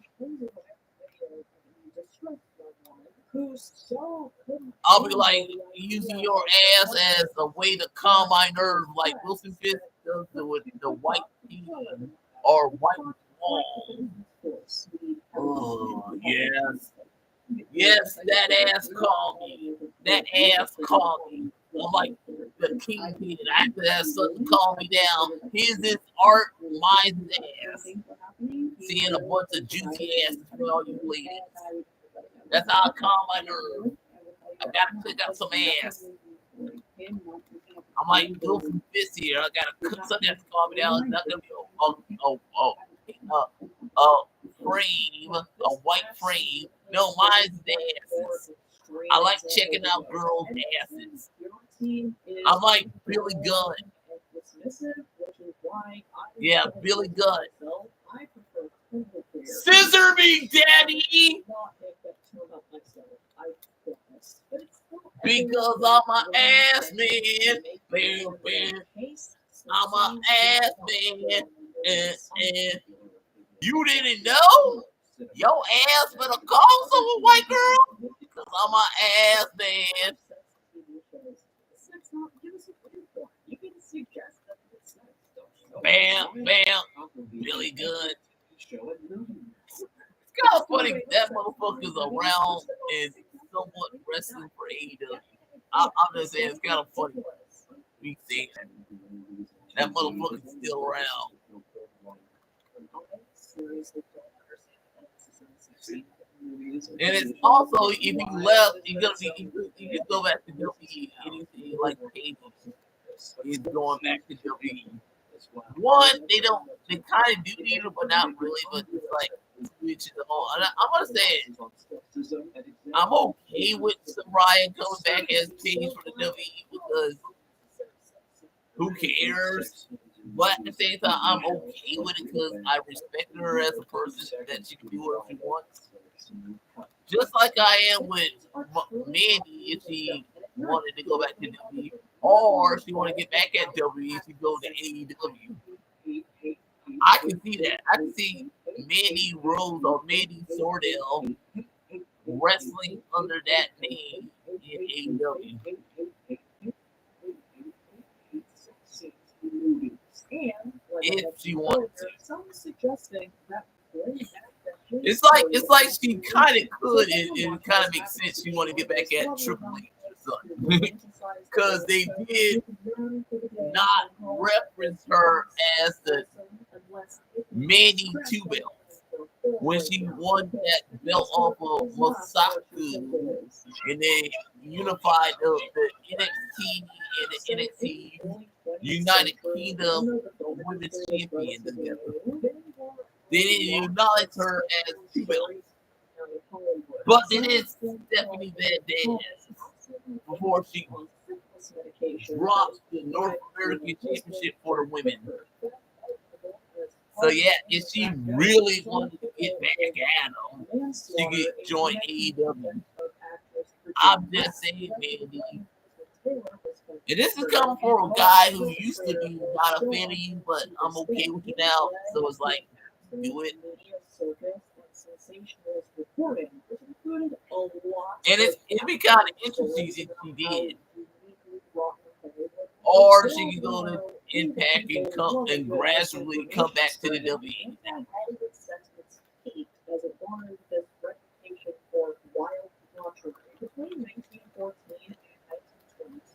I'll be like using your ass as a way to calm my nerves, like Wilson Fisk does with the white team or white wall. Oh, yes. Yes, that ass called me. That ass called me. I'm like the kingpin. I have to have something calm me down. Here's this art, mine's ass. Seeing a bunch of juicy asses for all you ladies. That's how I calm my nerves. I gotta click out some ass. I'm like Wilson Fisk here. I gotta cook something that's calm me down. It's not gonna be a frame, a white frame. No, mine's asses. I like checking out girls' asses. I'm like Billy Gunn. Yeah, Billy Gunn. Scissor me, daddy! Because I'm an ass man. Bam, bam. I'm an ass man. And you didn't know? Your ass better call some white girl? Because I'm an ass man. Bam, bam. Really good. It's kind of funny that motherfucker's around and somewhat wrestling for AEW. I'm just saying it's kind of funny. We see that motherfucker's still around. movies. And it's also, if you left, you're gonna be, you can go back to WWE. Anything like Cable is going back to WWE. One, they kind of do need her, but not really. But it's like switching the whole. And I'm gonna say, I'm okay with Soraya coming back as Paige for the WWE because who cares? But at the same time, I'm okay with it because I respect her as a person that she can do whatever she wants. Just like I am with Mandy if she wanted to go back to WWE or she want to get back at WWE, she go to AEW. I can see that. I can see Mandy Rose or Mandy Sordell wrestling under that name in AEW. If she wanted to. Some suggesting that it's like she kind of could, and it kind of makes sense. She want to get back at Triple H, because they did not reference her as the Mandy Two Belt when she won that belt off of Masaku, and they unified the NXT and the NXT United Kingdom Women's Champion together. They didn't acknowledge her as Two Belt, but they did Stephanie Van Dam before she dropped the North American Championship for the women. So yeah, if she really wanted to get back at them, she could join AEW. I'm just saying, Mandy. And this is coming from a guy who used to be not a fan of you, but I'm okay with you now. So it's like, do it. And it'd be kind of interesting if she did. Or she could go to Impact and come and gradually come back to the WWE. Between 1914 and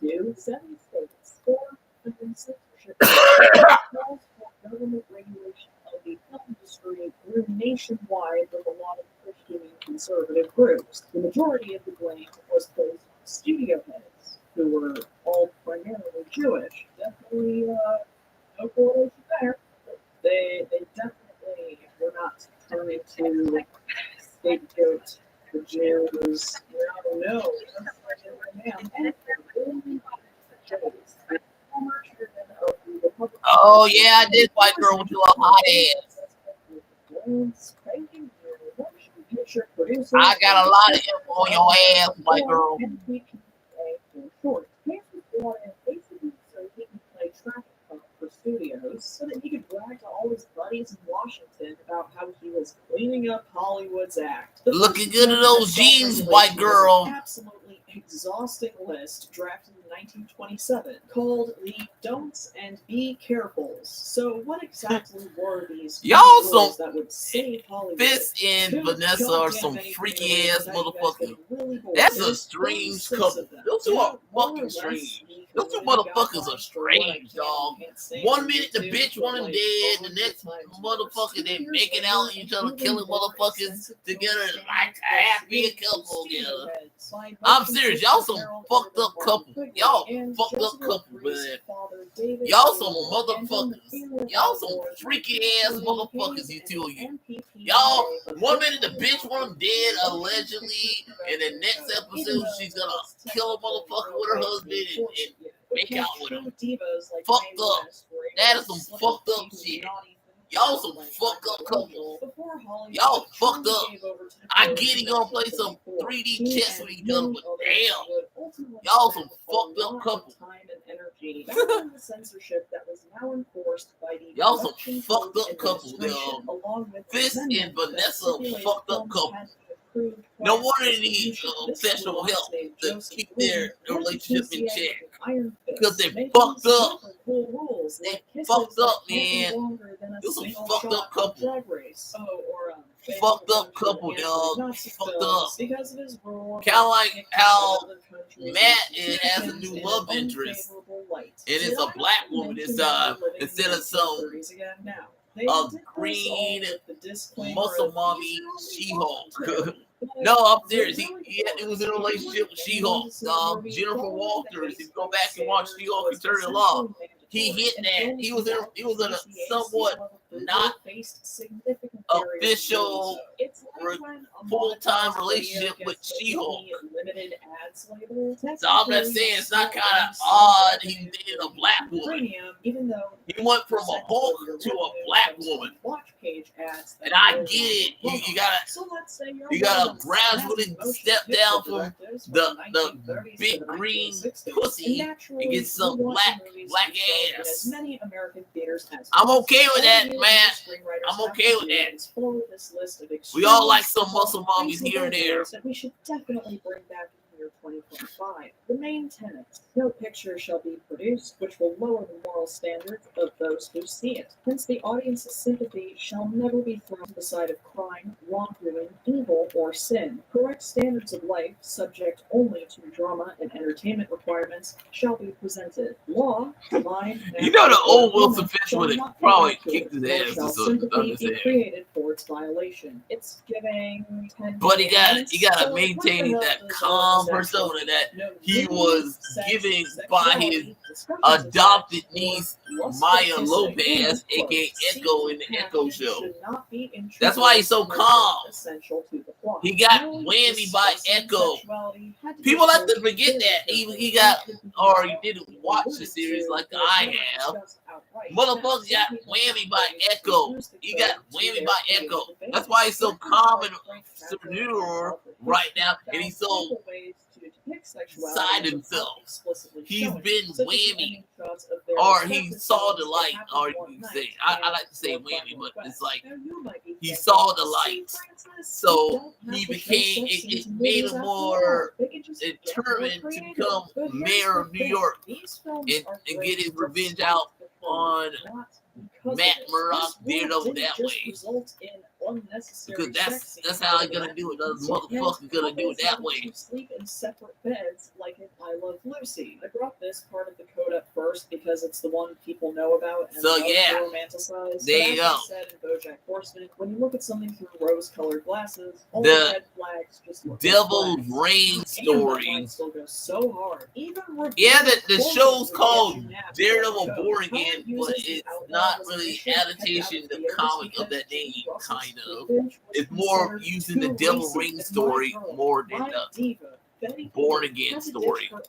1922, 7 states formed the censorship calls for government regulation of the film industry grew nationwide with a lot of Christian and conservative groups. The majority of the blame was placed on studio heads, who were all primarily Jewish. Definitely no correlation there. They definitely were not trying to scapegoat the Jews. I don't know. Oh yeah, I did White Girl with your hot ass. I got a lot of info on your ass, White Girl. Studios so that he could brag to all his buddies in Washington about how he was cleaning up Hollywood's act. Looking good in those jeans, White Girl. Absolutely exhausting list drafted in 1927 called the Don'ts and Be Carefuls. So what exactly were these Y'all rules that would save Hollywood? Fisk and Vanessa are some freaky ass motherfuckers. That's a strange couple. Those two are fucking strange. Those two motherfuckers are strange, dog. 1 minute the bitch want him dead, the next motherfucker they making out each other, killing motherfuckers together, like a happy couple together. I'm serious, y'all some fucked up couple. Y'all fucked up couple, man. Y'all some motherfuckers. Y'all some freaky ass motherfuckers, you two of you. Y'all, 1 minute the bitch want him dead, allegedly, and the next episode she's gonna kill a motherfucker with her husband and make out with him. Fucked up. That is some fucked up shit. Y'all some fucked up couple. Y'all fucked up. I get he gonna play some 3D chess with each other, but damn. Y'all some fucked up couple. Y'all some fucked up couple, Fisk and Vanessa fucked up couple. No wonder they need sexual help to keep their relationship in check. Because they fucked up. They fucked up, man. You're some fucked up couple. Fucked up couple, dog. Fucked up. Kind of like how Matt has a new love interest. And it's a black woman this time instead of some They a did this green all with the disclaimer muscle of, mommy "These are only She-Hulk. voluntary," but No, upstairs. they really He was in a weren't. relationship with If you want She-Hulk. to see the movie, Jennifer following the Walters. If you Hays go Code back and watch standards She-Hulk was and Terry Law, essentially he mandatory, hit and that. films He was in a without the somewhat seal of approval not faced significant barriers to doing official so. It's like when a full-time monetized relationship video with gets the She-Hulk. limited ads label. So I'm not Technically, saying it's not still kind of earns some odd he revenue dated for a black the woman. premium, even though He went from a 90% Hulk of your to a revenue black comes from woman. watch page ads that And I go get it. on You the gotta So let's say you're you gotta one of those gradually snazzy motion step picture down from directors from the 1930s to big the green 1960s, pussy and and naturally, get you some want black your movies black to be shown in as ass. many American theaters as I'm possible. okay with All that, you man. screenwriters I'm have okay to with do that. is follow this list of We all like extremely some muscle mommies reasonable here and there. rules that we should definitely bring back in the year 2025. The main tenets: no picture shall be produced which will lower the moral standards of those who see it. Hence, the audience's sympathy shall never be thrown to the side of crime, wrongdoing, evil, or sin. Correct standards of life, subject only to drama and entertainment requirements, shall be presented. Law, divine, You know the natural, or old Wilson human, Fisk shall would have not be probably immaculate, kicked his nor ass shall or something. I'm sympathy just be saying. created for its violation. It's giving 10 But he commandments, gotta so maintain what the hell that does calm that persona mean? that No he nudity, was sex, giving by his sexuality, discussions of adopted sex, or niece lustful Maya kissing, Lopez, and, aka quote, Echo scenes in the of Echo passion show. should not be That's why he's so introduced calm. unless essential to the plot. He got Really whammy by discussing Echo. sexuality had to be People like to approached forget very that carefully. he got, It could be or he allowed didn't to be watch the alluded series to, like but I never have. discussed outright. Motherfuckers Now, got some people whammy find by ways to Echo. use the You code got to whammy their by creative Echo. advantage. That's why he's so Directors calm like and Frank Capra secure and Alfred right Hitchcock now, and found he's so simple ways to depict sexuality side without himself. explicitly He's showing it, been such as the whammy. ending shots of their Or he respective saw the films, It light, Happened or you One can Night say, I and like to say Your whammy, Final but it's Quest. like Now, you might be he thinking, saw the "See, light. Francis, you So don't have he to show became, sex scenes it in made movies him after all. more They could just get more determined to creative." become But here's mayor the of New thing. York These films and are get great his revenge despite out the on film, not because Matt of it. Murdock, This Daredevil didn't that just way. result in unnecessary Because sex that's scenes how or he's gonna do it. Those content, and motherfuckers gonna do it couples that having way. to sleep in separate beds like in I Love Lucy. I brought this part of the code up first because it's the one people know about and So, love yeah. to romanticize. There But you as go. I said in BoJack Horseman, when you look at something through rose-colored glasses, all The the red flags just look like Devil's flags. Reign Damn, that story. line still goes so hard. Even Yeah, revealing the clothing show's would called get you napped Daredevil on the Born toes. How Again, it but uses the it's outlaw not as really initially kept out adaptation of the theaters comic of because that name, James Russell's kind of. cleavage was It's more considered using the too Devil racy, Ring and my story girl, more than my the diva, Betty Born Boop, Again had to story. ditch her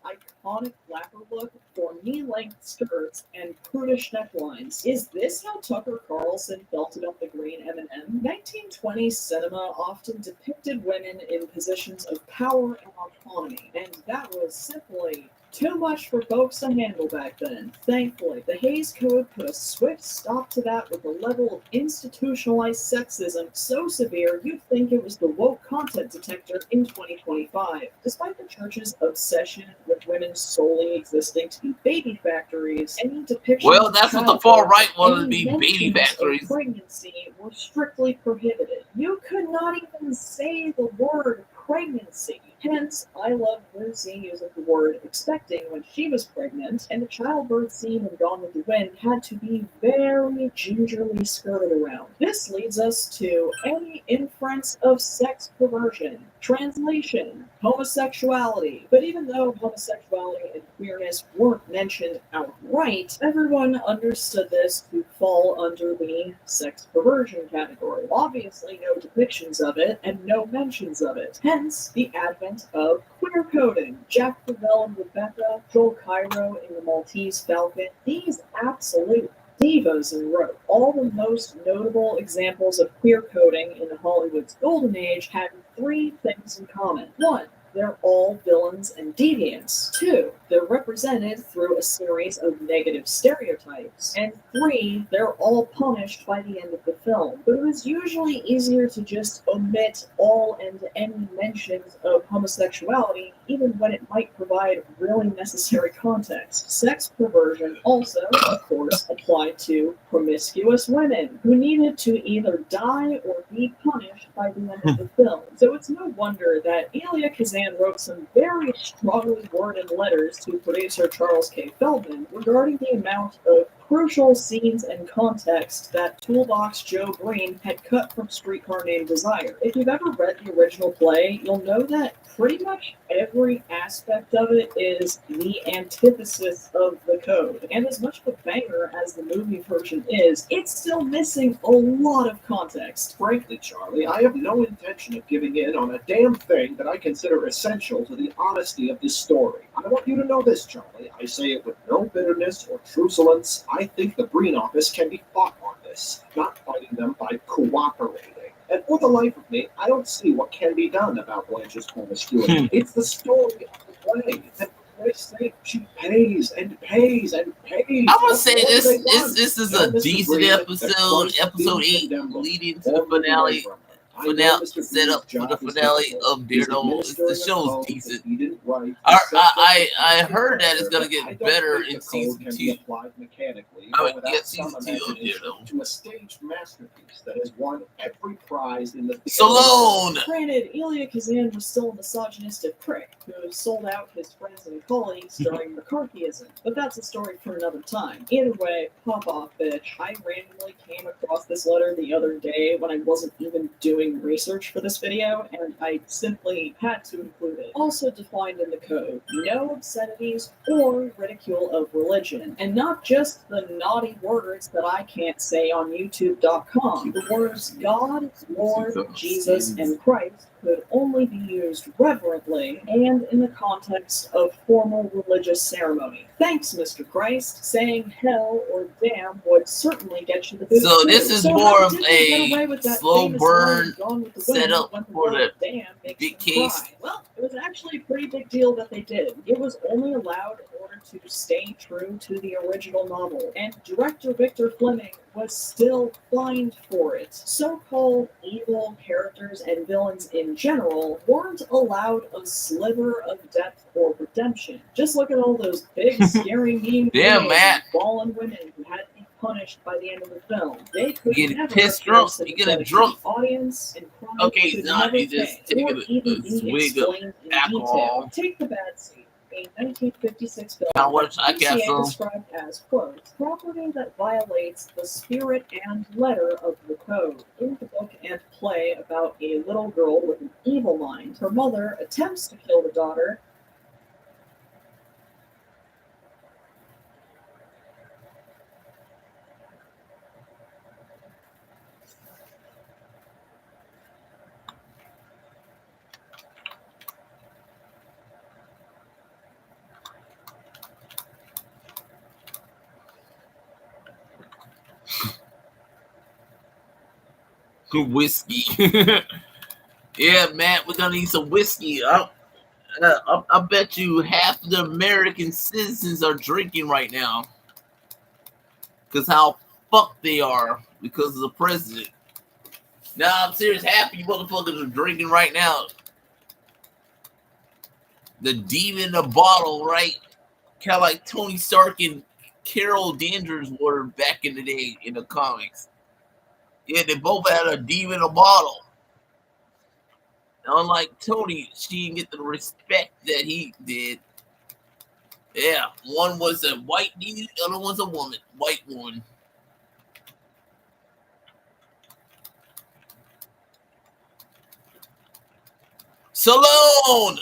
iconic flapper look for knee-length skirts and prudish necklines. Is this how Tucker Carlson felt about the green M&M? 1920s cinema often depicted women in positions of power and autonomy, and that was simply too much for folks to handle back then. Thankfully, the Hays Code put a swift stop to that with a level of institutionalized sexism so severe you'd think it was the woke content detector in 2025. Despite the church's obsession with women solely existing to be baby factories, any depictions Well, of that's what the childbirth, far right wanted to any be, baby mentions of factories. pregnancy were strictly prohibited. You could not even say the word pregnancy. Hence, I Love Lucy using the word expecting when she was pregnant, and the childbirth scene in Gone with the Wind had to be very gingerly skirted around. This leads us to any inference of sex perversion, translation, homosexuality. But even though homosexuality and queerness weren't mentioned outright, everyone understood this to fall under the sex perversion category. Obviously, no depictions of it and no mentions of it. Hence, the advent of queer coding. Jack Pavel and Rebecca, Joel Cairo in The Maltese Falcon, these absolute divas in Rope. All the most notable examples of queer coding in Hollywood's golden age had three things in common. One, they're all villains and deviants. Two, they're represented through a series of negative stereotypes. And three, they're all punished by the end of the film. But it was usually easier to just omit all and any mentions of homosexuality, even when it might provide really necessary context. Sex perversion also, of course, applied to promiscuous women, who needed to either die or be punished by the end of the film. So it's no wonder that Elia Kazan wrote some very strongly worded letters to producer Charles K. Feldman regarding the amount of crucial scenes and context that Toolbox Joe Green had cut from Streetcar Named Desire. If you've ever read the original play, you'll know that pretty much every aspect of it is the antithesis of the code. And as much of a banger as the movie version is, it's still missing a lot of context. Frankly, Charlie, I have no intention of giving in on a damn thing that I consider essential to the honesty of this story. I want you to know this, Charlie. I say it with no bitterness or truculence. I think the Green Office can be fought on this, not fighting them by cooperating. And for the life of me, I don't see what can be done about Blanche's promiscuity. It's the story of the play. And for Christ's sake, she pays and pays and pays. I would say What this do they want? this is Tell a Mr. decent Green that episode, Christ episode didn't 8, condemn them. leading to the Or move away finale. from her. I know Mr. Set up Green's for the job is finale difficult. of He's Daredevil. The administering a show's code decent. that he didn't write. I heard that it's gonna get I don't better think in the code season can 2. be applied mechanically I or mean, without yeah, some season 2 of imagination Daredevil. to a staged masterpiece that has won every prize in the theater. Stallone! Granted, Elia Kazan was still a misogynistic prick who sold out his friends and colleagues during McCarthyism, but that's a story for another time. Either way, pop off, bitch. I randomly came across this letter the other day when I wasn't even doing research for this video, and I simply had to include it. Also defined in the code, no obscenities or ridicule of religion, and not just the naughty words that I can't say on YouTube.com. The words God, Lord, Jesus, and Christ could only be used reverently and in the context of formal religious ceremony. Thanks, Mr. Christ. Saying hell or damn would certainly get you the boot. So too. this is So more how of did they get a away with that slow famous burn line, Gone with the set Wind, up when the for word the damn makes big them case. cry? Well, it was actually a pretty big deal that they did. It was only allowed in order to stay true to the original novel, and director Victor Fleming was still fined for it. So-called evil characters and villains in general weren't allowed a sliver of depth or redemption. Just look at all those big, scary, mean Damn, Matt. fallen women who had to be punished by the end of the film. They could You get never pissed appear drunk, you sympathetic get to drunk. the audience, and crime Okay, could he's not. never He's just pay, or taking even a be swig of explained in alcohol. detail. Take the bad seed. A 1956 film Now watch I that got PCA some. described as, quote, property that violates the spirit and letter of the code. In the book and play about a little girl with an evil mind, her mother attempts to kill the daughter. Whiskey. Yeah, Matt, we're gonna need some whiskey. I bet you half the American citizens are drinking right now. Because how fucked they are because of the president. Nah, I'm serious. Half you motherfuckers are drinking right now. The demon in the bottle, right? Kind of like Tony Stark and Carol Danvers were back in the day in the comics. Yeah, they both had a demon in a bottle. And unlike Tony, she didn't get the respect that he did. Yeah, one was a white dude, the other one's a woman, white woman. Stallone!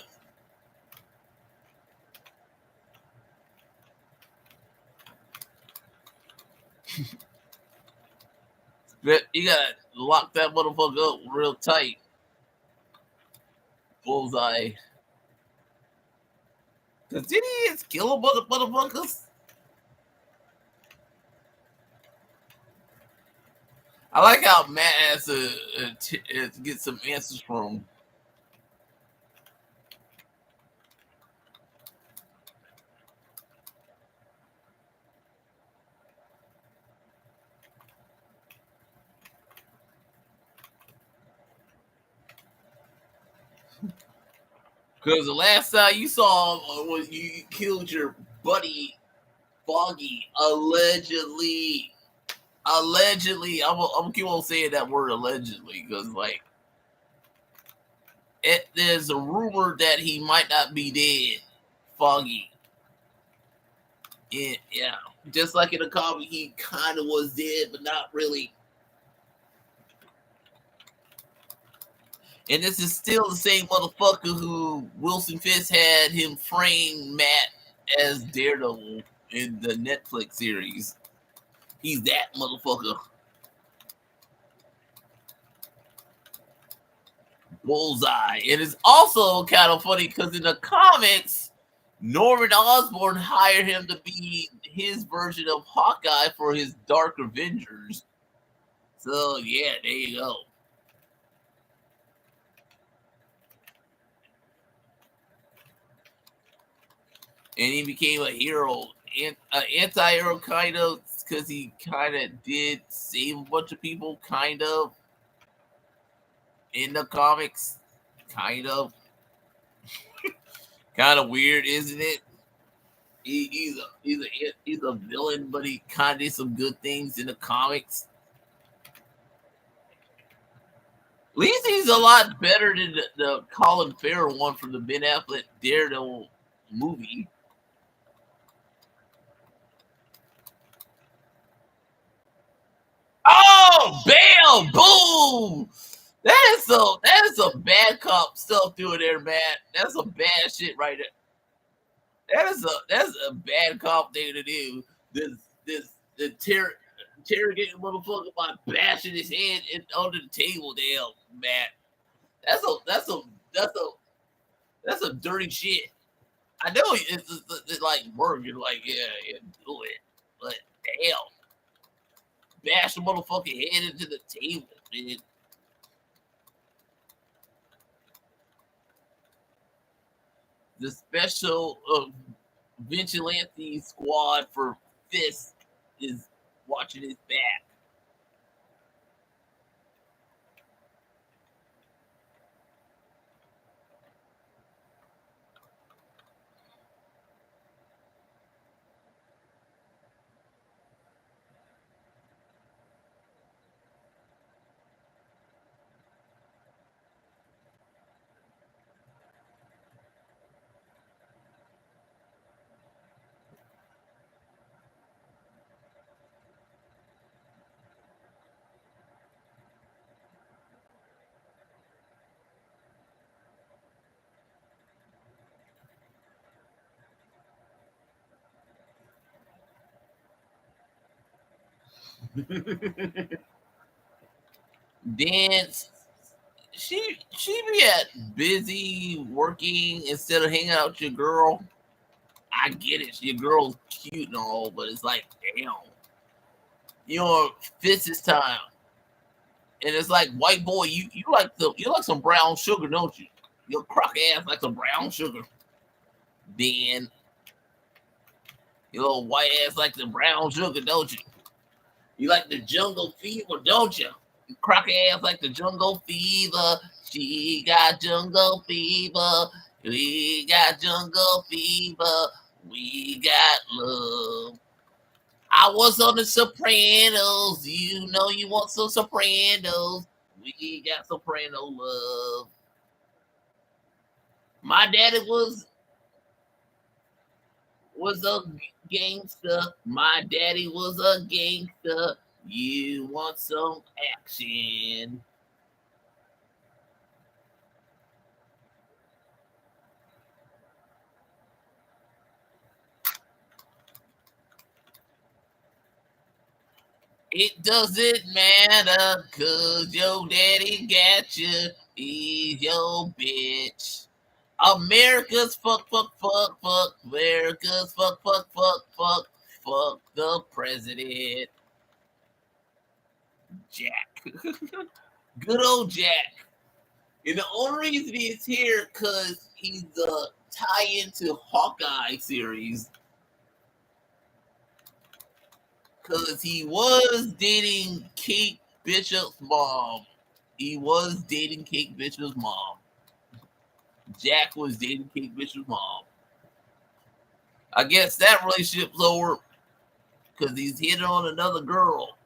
You gotta lock that motherfucker up real tight. Bullseye. Cause did he just kill a motherfuckers? I like how Matt has to get some answers from him. Because the last time you saw him was you killed your buddy Foggy. Allegedly. Allegedly. I'm gonna keep on saying that word allegedly because, like, there's a rumor that he might not be dead. Foggy. Yeah. Just like in the comic, he kind of was dead, but not really. And this is still the same motherfucker who Wilson Fisk had him frame Matt as Daredevil in the Netflix series. He's that motherfucker. Bullseye. And it's also kind of funny because in the comics, Norman Osborn hired him to be his version of Hawkeye for his Dark Avengers. So yeah, there you go. And he became a hero, an anti-hero kind of, because he kind of did save a bunch of people, kind of in the comics, kind of weird, isn't it? He's a villain, but he kind of did some good things in the comics. At least he's a lot better than the Colin Farrell one from the Ben Affleck Daredevil movie. Oh, bam, boom! That is some bad cop stuff doing there, man. That's some bad shit right there. That's a bad cop thing to do. This interrogating motherfucker by bashing his head under the table. Damn, man. That's a dirty shit. I know it's like work. You're like, yeah, do it, but damn, bash the motherfucking head into the table, man. The special vigilante squad for Fisk is watching his back. Then she be at busy working instead of hanging out with your girl. I get it. Your girl's cute and all, but it's like, damn, you know, this is time. And it's like, white boy, you like some brown sugar, don't you? Your crock ass like some brown sugar. Then your little white ass like the brown sugar, don't you? You like the jungle fever, don't you? You crock ass like the jungle fever. She got jungle fever. We got jungle fever. We got love. I was on the Sopranos. You know you want some Sopranos. We got Soprano love. My daddy was a gangster. My daddy was a gangster. You want some action? It doesn't matter, cause your daddy got you. He's your bitch. America's fuck, fuck, fuck, fuck. America's fuck, fuck, fuck, fuck. Fuck the president. Jack. Good old Jack. And the only reason he's here because he's tie into Hawkeye series. Because he was dating Kate Bishop's mom. He was dating Kate Bishop's mom. Jack was dating Kate Bishop's mom. I guess that relationship's over because he's hitting on another girl.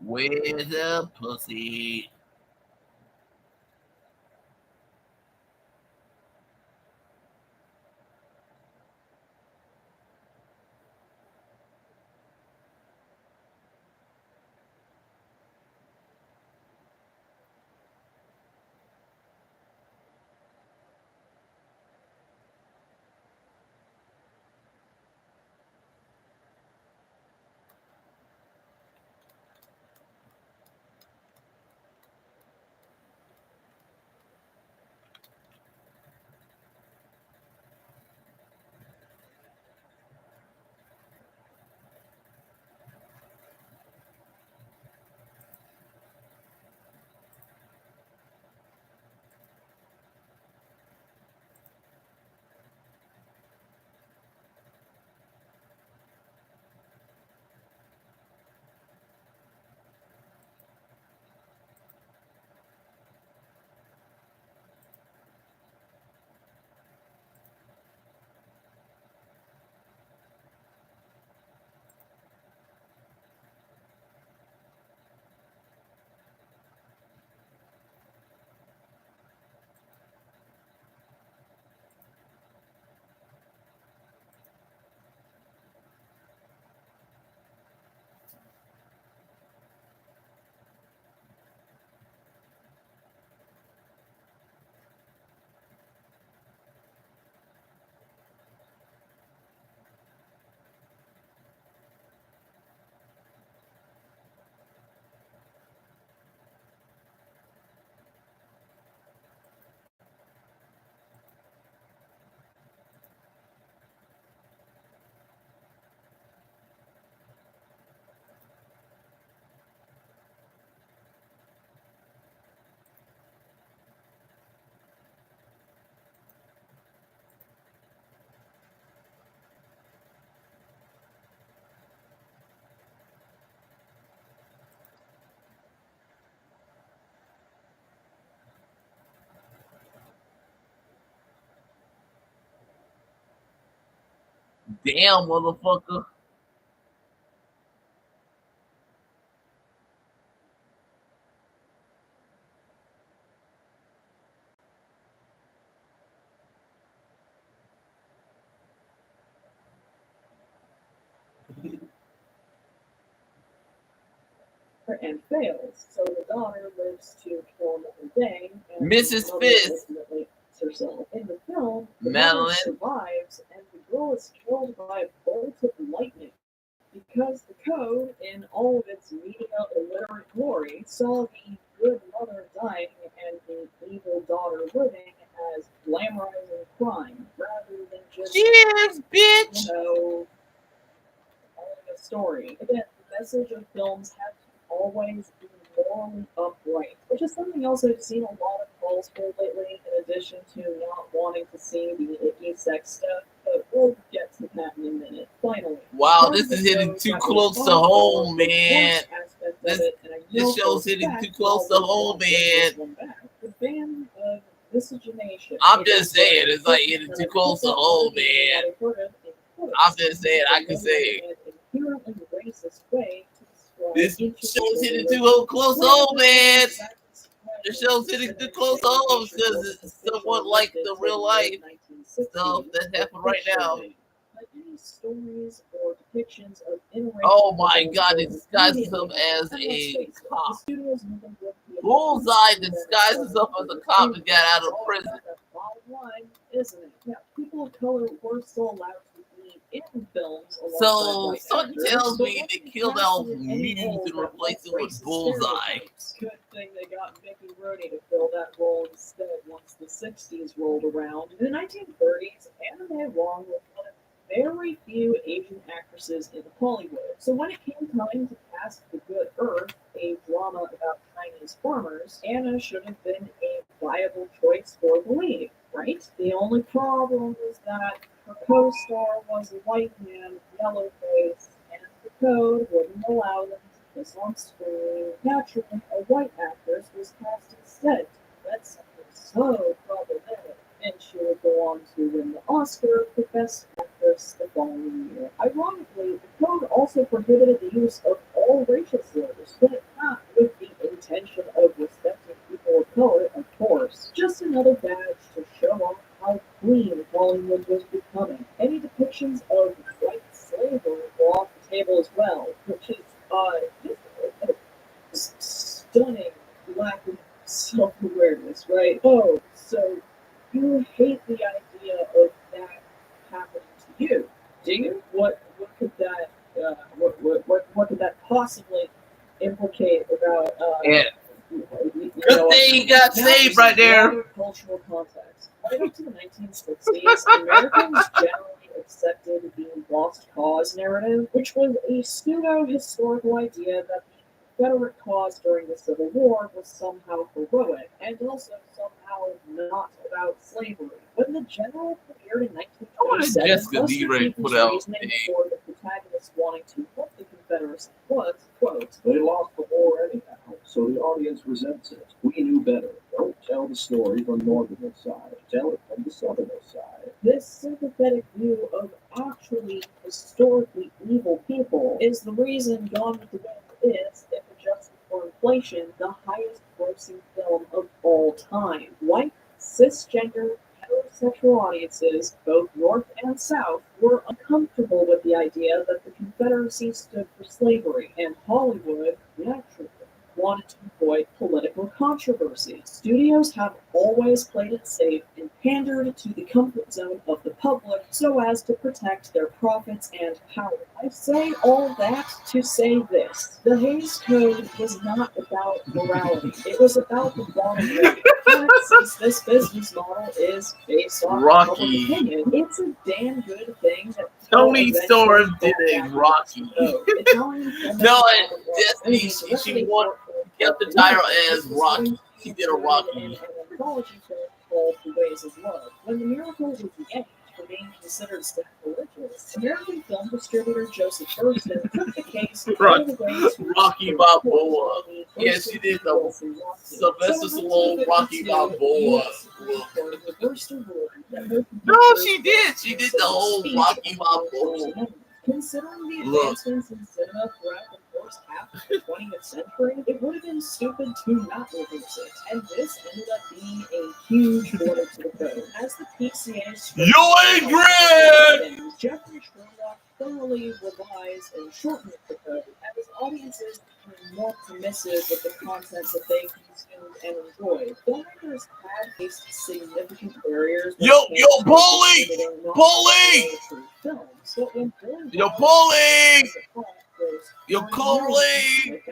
Where's the pussy? Damn, motherfucker. And fails, so the daughter lives to kill another day. And Mrs. the mother Fisk. ultimately hurts herself. In the film, the Madeline. mother survives, and the girl is killed by a bolt of lightning. Because the code, in all of its media illiterate glory, saw the good mother dying and the evil daughter living as glamorizing crime, rather than just, Cheers, bitch. telling a story. Again, the message of films has to always be morally upright, which is something else I've seen a lot of calls for lately, in addition to not wanting to see the icky sex stuff, but we'll get to that in a minute. Finally. Wow, this is hitting too close to home, man. This show's hitting too close to home, man. The ban of miscegenation. I'm just saying, it's like hitting too close to home, man. I'm just saying, I can say inherently racist way to this describe show's hitting too close to home, man. This show's hitting too close to home because it's somewhat like the real life stuff that happened right now. Any stories or depictions of interracial Oh my god, it disguises him as a cop. Bullseye disguises him as a cop to get out of prison. Bottom line, isn't it? Yeah, people of color were still allowed to be in films. So something tells me they killed off Muse and replaced it with Bullseye. Good thing they got Mickey Rooney to fill that role instead once the 60s rolled around. In the 1930s, anime won with one of very few Asian actresses in Hollywood. So when it came time to cast The Good Earth, a drama about Chinese farmers, Anna should have been a viable choice for the lead, right? The only problem was that her co-star was a white man, yellow face, and the code wouldn't allow them to kiss on screen. Naturally, a white actress was cast instead. That's so problematic. And she would go on to win the Oscar for Best Actress the following year. Ironically, the code also prohibited the use of all racial slurs, but it another badge to show off how clean Hollywood was becoming. Any depictions of white slavery were off the table as well, which is just a stunning lack of self-awareness, right? Oh, so you hate the idea of that happening to you, do you? What could that what could that possibly implicate about And you good know, thing he got now saved for right some there. broader cultural context. Right up to the 1960s, Americans generally accepted the lost cause narrative, which was a pseudo-historical idea that the Confederate cause during the Civil War was somehow heroic and also somehow not about slavery. When the general premiered in I wanted 1927, Jessica D. Buster Ray Keaton's put out reasoning a for the protagonist wanting to help the Confederacy was, quote, "They lost the war anyhow, so the audience resents it. We knew better. Don't tell the story from Northerners' side. Tell it from the Southerners' side." This sympathetic view of actually historically evil people is the reason Gone with the Wind is, if adjusted for inflation, the highest grossing film of all time. White, cisgender, heterosexual audiences, both North and South, were uncomfortable with the idea that the Confederacy stood for slavery, and Hollywood, naturally, wanted to avoid political controversy. Studios have always played it safe and pandered to the comfort zone of the public so as to protect their profits and power. I say all that to say this. The Hays Code was not about morality. It was about the bottom line. But since this business model is based on Rocky. public opinion, it's a damn good thing that Tony Storm did a Rocky. No, and Destiny, she kept the title as Rocky. She did a Rocky. An anthology film called The Ways of Love. When the miracle was yanked for being considered sacrilegious, American film distributor Joseph Burstyn took the case all the way to Rocky Balboa. Yes, she did the Sylvester Stallone Rocky Balboa. No, she did. She did the whole Rocky Balboa. Considering the advancements in cinema throughout the first half of the 20th century, it would have been stupid to not reduce it, and this ended up being a huge blow to the code. As the PCA You ain't great! Jeffrey Sherlock thoroughly revised and shortened the code as audiences became more permissive with the content that they consumed and enjoyed. Filmmakers had faced significant barriers. Yo, Polly! Films, but when Yo, Polly! Yo, Coley!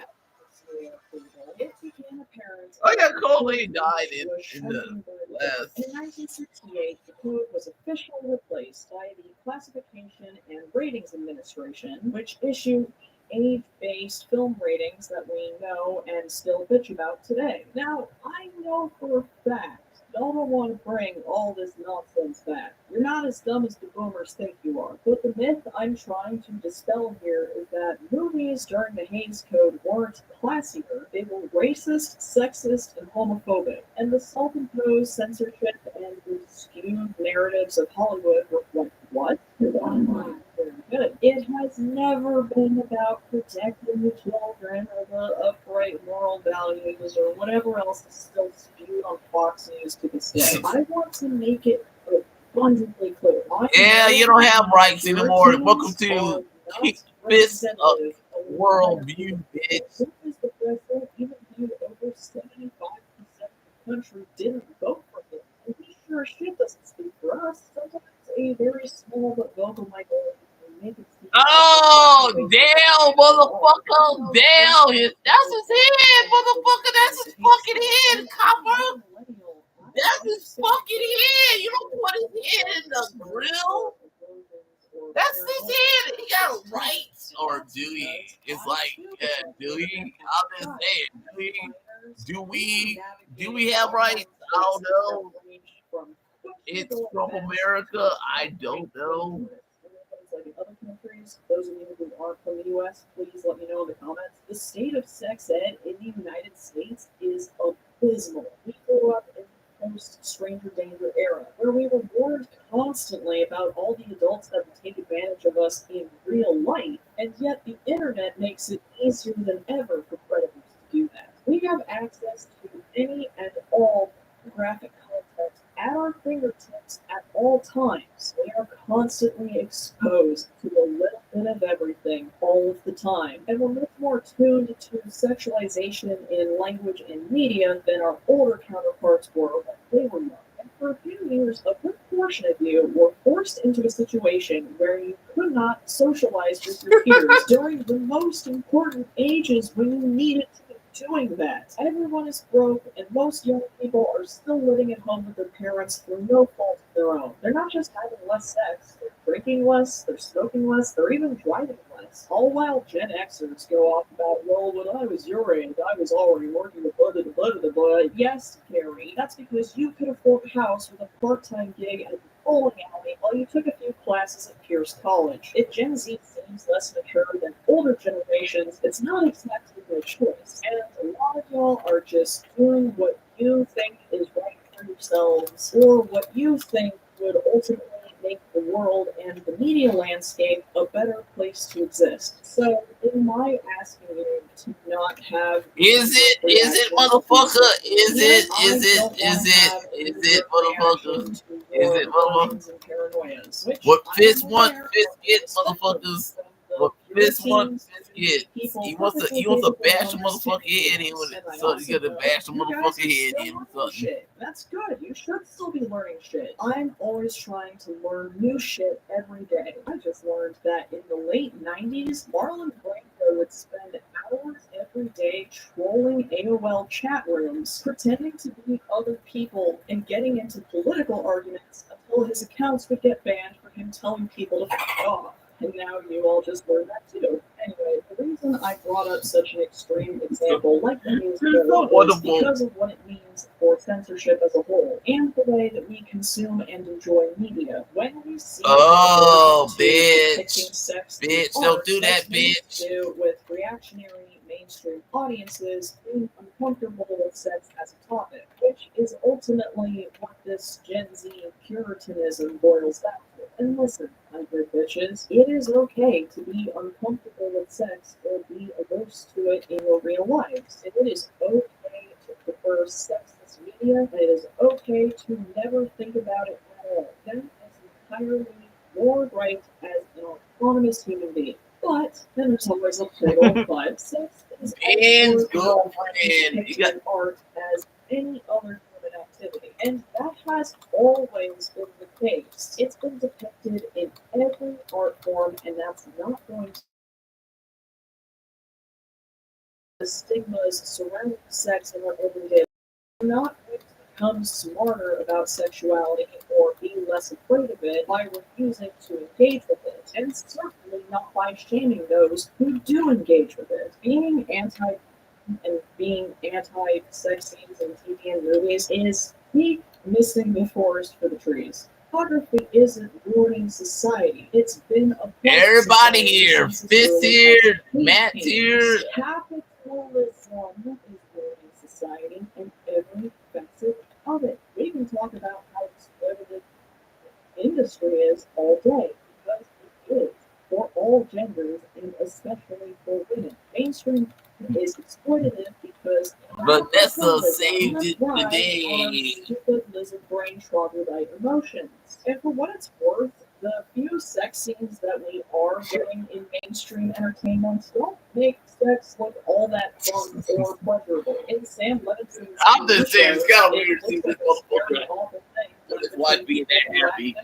It became apparent. Oh yeah, Coley died in the last. In 1968, the code was officially replaced by the Classification and Ratings Administration, which issued age-based film ratings that we know and still bitch about today. Now, I know for a fact y'all don't want to bring all this nonsense back. You're not as dumb as the boomers think you are. But the myth I'm trying to dispel here is that movies during the Hays Code weren't classier. They were racist, sexist, and homophobic. And the self-imposed censorship and the skewed narratives of Hollywood reflect what? Good. It has never been about protecting the children or the upright moral values or whatever else is still spewed on Fox News to this day. I want to make it abundantly clear. Yeah, you don't have rights anymore. Welcome to Fisk Worldview, bitch. The president, even though over 75% of the country didn't vote for him, and he sure as shit doesn't speak for us. Sometimes a very small but vocal minority will make it seem. Oh, Dale, motherfucker, Dale. That's his head, motherfucker. That's his fucking head, copper. That's his fucking head. You don't put his head in the grill. That's his head. He got rights, or do he? It's like, do he? I'm just saying, do we have rights? I don't know. It's from America. I don't know. Like in other countries, those of you who aren't from the U.S., please let me know in the comments. The state of sex ed in the United States is abysmal. We grew up in the post-stranger danger era, where we were warned constantly about all the adults that would take advantage of us in real life, and yet the internet makes it easier than ever for predators to do that. We have access to any and all graphic content all times. We are constantly exposed to a little bit of everything all of the time, and we're much more tuned to sexualization in language and media than our older counterparts were when they were young. And for a few years, a good portion of you were forced into a situation where you could not socialize with your peers during the most important ages when you needed to be doing that. Everyone is broke, and most young people are still living at home with their parents through no fault of their own. They're not just having less sex, they're drinking less, they're smoking less, they're even driving less. All while Gen Xers go off about, well, when I was your age, I was already working the blah, blah, blah, blah. Yes, Carrie, that's because you could afford a house with a part-time gig at a bowling alley while you took a few classes at Pierce College. If Gen Z seems less mature than older generations, it's not exactly their choice. And a lot of y'all are just doing what you think is right for yourselves, or what you think would ultimately make the world and the media landscape a better place to exist. So, in my asking you to not have Is it, motherfucker? Is it, motherfucker? Is it, motherfucker? What Fisk wants, Fisk get, motherfuckers. What Fisk wants, Fisk get. He wants to bash a motherfucker head in with it. So he's gonna bash a motherfucker head in with something. That's good. You should still be learning shit. I'm always trying to learn new shit every day. I just learned that in the late 90s, Marlon Brando would spend hours every day trolling AOL chat rooms, pretending to be other people and getting into political arguments until his accounts would get banned for him telling people to fuck off. And now you all just learned that too. Anyway, the reason I brought up such an extreme example like the news is because of what it means for censorship as a whole, and the way that we consume and enjoy media. When we see depicting sex, don't do that, bitch. To with reactionary mainstream audiences being uncomfortable with sex as a topic, which is ultimately what this Gen Z puritanism boils down to. And listen, my good bitches, it is okay to be uncomfortable with sex or be averse to it in your real lives. And it is okay to prefer sexless media, and it is okay to never think about it at all. That is entirely your right as an autonomous human being. But then there's always a total but. Sex is Ben's girlfriend. You got art as any other human activity, and that has always been the case. It's been depicted in every art form, and that's not going to. The stigmas surrounding sex in our everyday life are not going to become smarter about sexuality or be less afraid of it by refusing to engage with it, and certainly not by shaming those who do engage with it. Being anti and being anti-sex scenes in TV and movies is peak missing the forest for the trees. Pornography isn't ruining society. It's been a everybody here. Fist here. Matt here. Capitalism is ruining society and every facet of it. We can talk about how exploitative the industry is all day, because it is for all genders and especially for women. Mainstream is exploitative because Vanessa saved it today. Stupid lizard brain troglodyte emotions. And for what it's worth, the few sex scenes that we are getting in mainstream entertainment don't make sex look all that fun or pleasurable. In Sam Levinson's I'm just saying, it's kind of weird to see this motherfucker with his wife being that happy.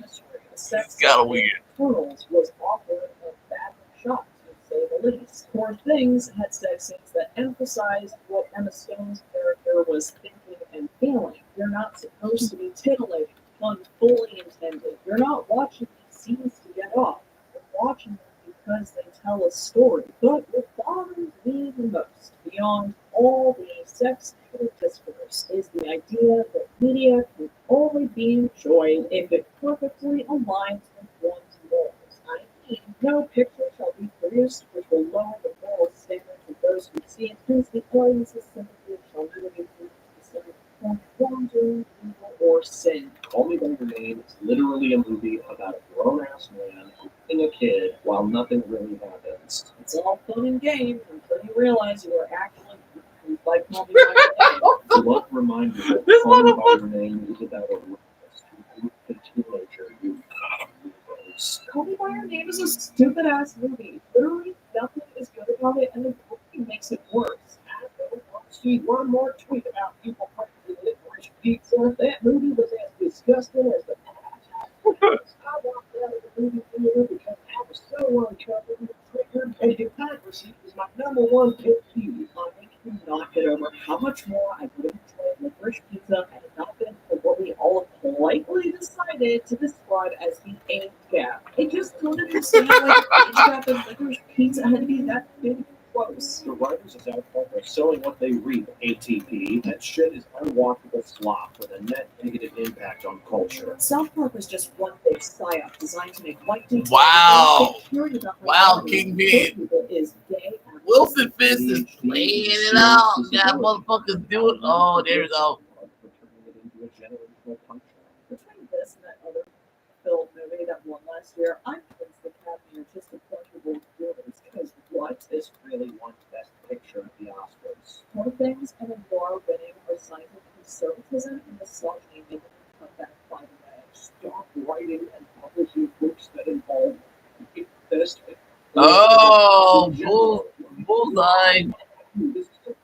It's kind of weird. Turtles was offered a bad shot, to say the least. Poor Things had sex scenes that emphasized what Emma Stone's character was thinking and feeling. You're not supposed to be titillating, pun fully intended. You're not watching these scenes to get off. You're watching them because they tell a story. But what bothers me the most, beyond all the sex discourse, is the idea that media can only be enjoyed if it perfectly aligns with one's morals. I mean, no picture shall be produced which will lower the moral standards of those who see it, since the audience's sympathy shall never be used to specific wrongdoing, evil, or sin. Call Me by Your Name is literally a movie about a grown-ass man helping a kid while nothing really happens. It's all fun and games until you realize you are actually like Call Me by Your Name. What reminder that Call Me by Your Name is about a rapist who teenager, you lose. Call Me by Your Name is a stupid ass movie. Literally nothing is good about it, and the movie makes it worse. See one more tweet about people practicing licorice pizza. That movie was as disgusting as the past. I walked out of the movie theater because I was so uncomfortable and triggered, and hypocrisy is my number one pet peeve. I cannot get over how much more I would have enjoyed licorice pizza had it not been for what we all politely decided to describe as the age gap. It just don't understand why the age gap of licorice pizza had to be that big. Close. The writers of South Park are selling what they read, ATP. That shit is unwatchable slop with a net negative impact on culture. South Park was just one big psyop designed to make white dudes. Wow. Wow, Kingpin. Is gay. Wilson Fisk is playing it out. Got motherfuckers do it. Oh, there we go. Between this and that other film movie that won last year, I'm convinced the Academy are just a bunch of old villains. Because what? This really won Best Picture at the Oscars. More things and more winning are signs of conservatism and misogyny making a comeback by the way. Stop writing and publishing books that involve this. Oh, bullseye. This is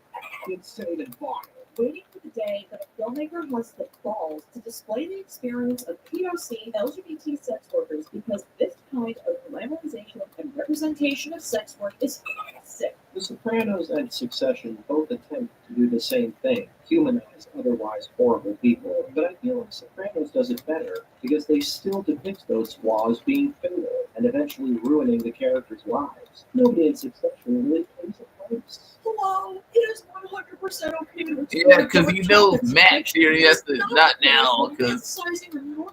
insane and vile. Waiting for the day that a filmmaker has the balls to display the experience of POC LGBT sex workers because this kind of glamorization and representation of sex work is sick. The Sopranos and Succession both attempt to do the same thing, humanize otherwise horrible people, but I feel like Sopranos does it better because they still depict those flaws being fatal and eventually ruining the characters' lives. Nobody in Succession really pays a place. Hello, it is 100% okay to Yeah, because he knows Matt's here. He has to, not now, because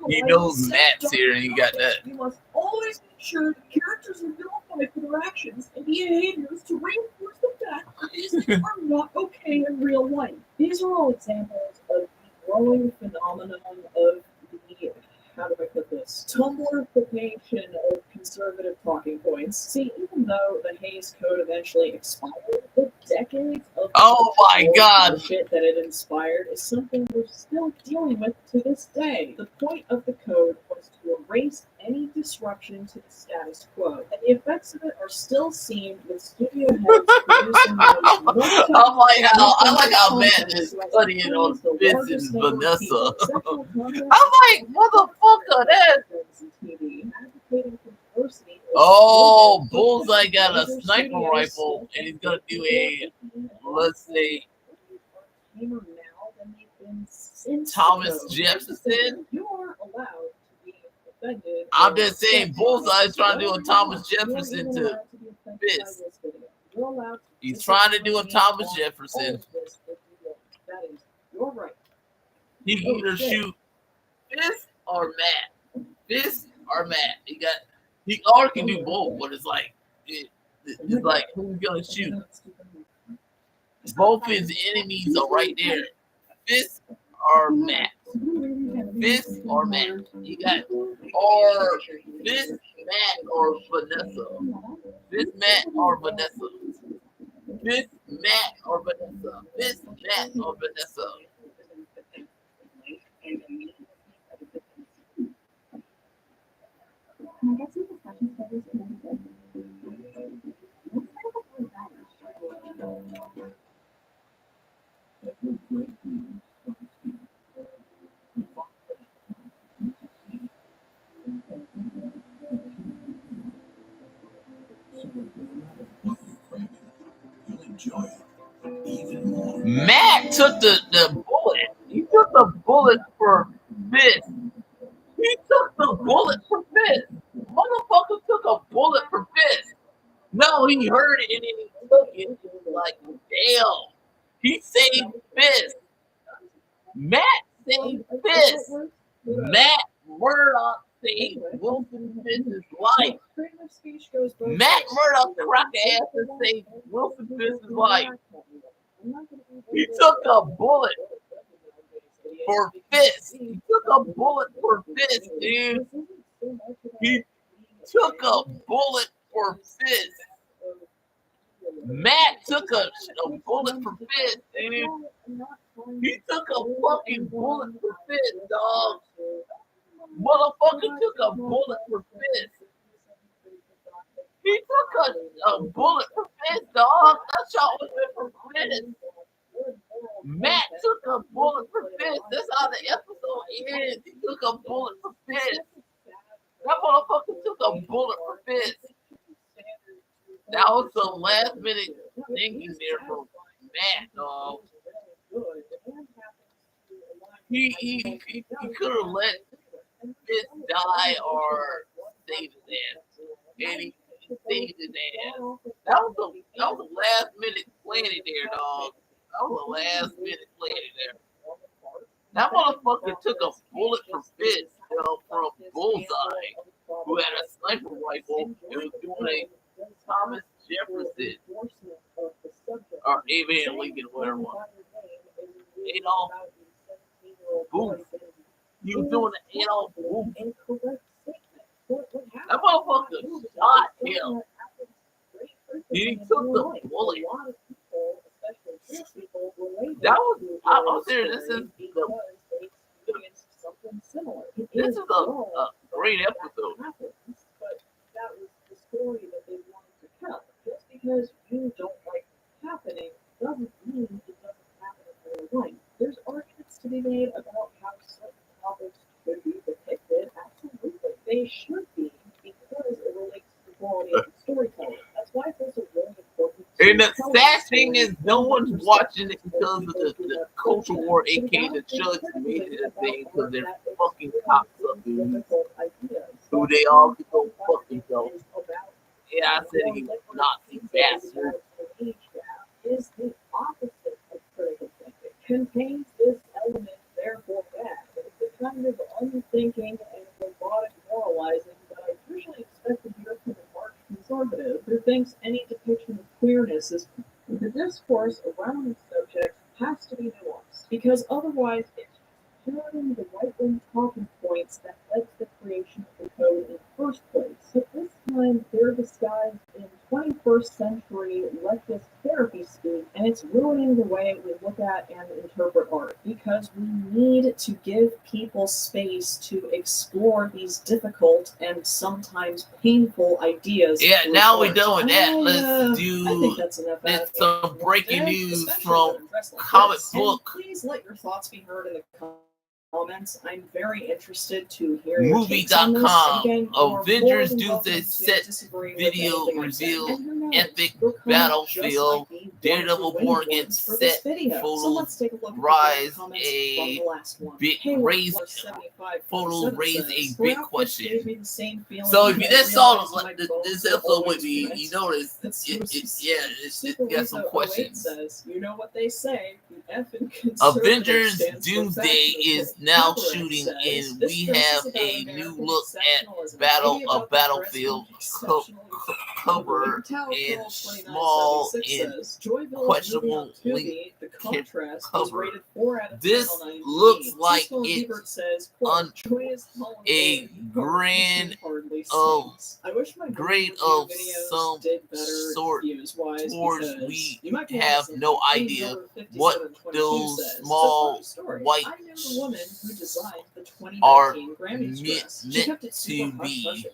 he knows Matt's here and he got that. We must always make sure the characters are vilified for their actions and behaviors to reinforce the fact that these things are not okay in real life. These are all examples of the growing phenomenon of the, how do I put this, Tumblrification of conservative talking points. See, even though the Hays Code eventually expired, the decades of Oh my God. shit that it inspired is something we're still dealing with to this day. The point of the code was to erase any disruption to the status quo, and the effects of it are still seen with studio heads producing I like how Matt is studying on Fisk and Vanessa. I'm like, motherfucker, that. Oh, Bullseye got a sniper rifle, and he's gonna do a, let's say, Thomas Jefferson. You're allowed to be offended. I'm just saying, Bullseye's trying to do a Thomas Jefferson to Fisk. He's trying to do a Thomas Jefferson. That is your right. He can either shoot Fisk or Matt. Fisk or Matt. He or can do both, but it's like who's gonna shoot? Both his enemies are right there. Fisk or Matt. Fisk or Matt. You got or Fisk, Matt, or Vanessa. Fisk, Matt, or Vanessa. Fisk, Matt, or Vanessa. Fisk, Matt, or Vanessa. Matt took the bullet. He took the bullet for Fisk. He took the bullet for Fisk. Motherfucker took a bullet for Fisk. No, he heard it and then he took it. He was like, damn. He saved Fisk. Matt saved Fisk. Matt Murdock saved Wilson Fisk's life. Matt Murdock cracked ass and saved Wilson Fisk's life. He took a bullet for Fisk. He took a bullet for Fisk, dude. He took a bullet for Fisk. Matt took a bullet for Fisk, dude. He took a fucking bullet for Fisk, dog. Motherfucker bullet for Fisk. He took a bullet for Fisk, dog. That shot was meant for Fisk. Matt took a bullet for Fisk. That's how the episode ends. He took a bullet for Fisk. That motherfucker took a bullet for Fisk. That was some last minute thinking there from Matt, dog. He could have let Fisk die or save his ass. And he saved his ass. That was a last minute planning there, dog. That was a last minute planning there. That motherfucker took a bullet from Fisk, from Bullseye, who had a sniper rifle and was doing a Thomas Jefferson or Abraham Lincoln, whatever one. Adolf Booth. He was doing an Adolf Booth. That motherfucker shot him. He took the bullet. That was, I'm serious, this is a great episode. But that was the story that they wanted to tell. Just because you don't like what's happening doesn't mean it doesn't happen in real life. There's arguments to be made about how certain topics should be depicted. Absolutely, they should be, because it relates to the quality of the storytelling. That's why it's also really important. And the sad thing is, no one's watching it because of the culture war, aka the judge made it a thing because they're fucking cocksuckers who they all can go fuck themselves. Yeah, I said he was Nazi bastard. Is the opposite of critical thinking. Contains this element, therefore bad. It's the kind of unthinking and robotic moralizing that I usually expect to hear from a arch conservative who thinks any depiction of queerness is the discourse around the subject has to be nuanced, because otherwise it's parroting the right-wing talking points that led to the creation of the code in the first place. But this time they're disguised in 21st century leftist therapy speak, and it's ruining the way we look at and interpret art, because we need to give people space to explore these difficult and sometimes painful ideas. Yeah, now we're art. done with that. I think that's enough. Let's some breaking news Especially from when dressed like comic this. And book please let your thoughts be heard in the comments. I'm very interested to hear your takes on this. Movie.com. Again, you are Avengers more than welcome Doomsday to set disagree with video anything I've said. reveal, And who knows, epic your comment battlefield, just might be Daredevil one to born win against for this set video. So photos, let's take a look at rise the comments a from the last one. big Hey, raise photos raise a big question. So if you just saw this episode with me, you notice it's got some questions. Says, you know what they say, the effing Avengers Doomsday is now shooting, and we have a new look at Battlefield cover and small and questionable link cover. This looks like it's on a grade of some sort towards we have no idea what those small white are meant to be.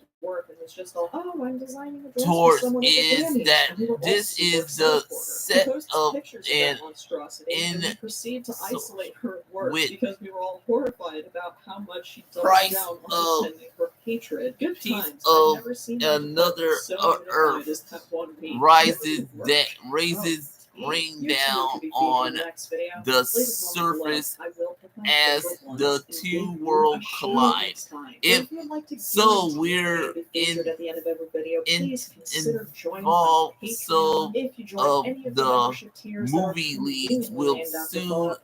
Towards is that this is the set of an in with because we were all horrified about how much she price down of on defending her hatred. Good piece times. of I've never seen another so earth as that one week. rises that raises rain down on the surface as the two worlds collide. If so, we're involved. So of the movie leads will soon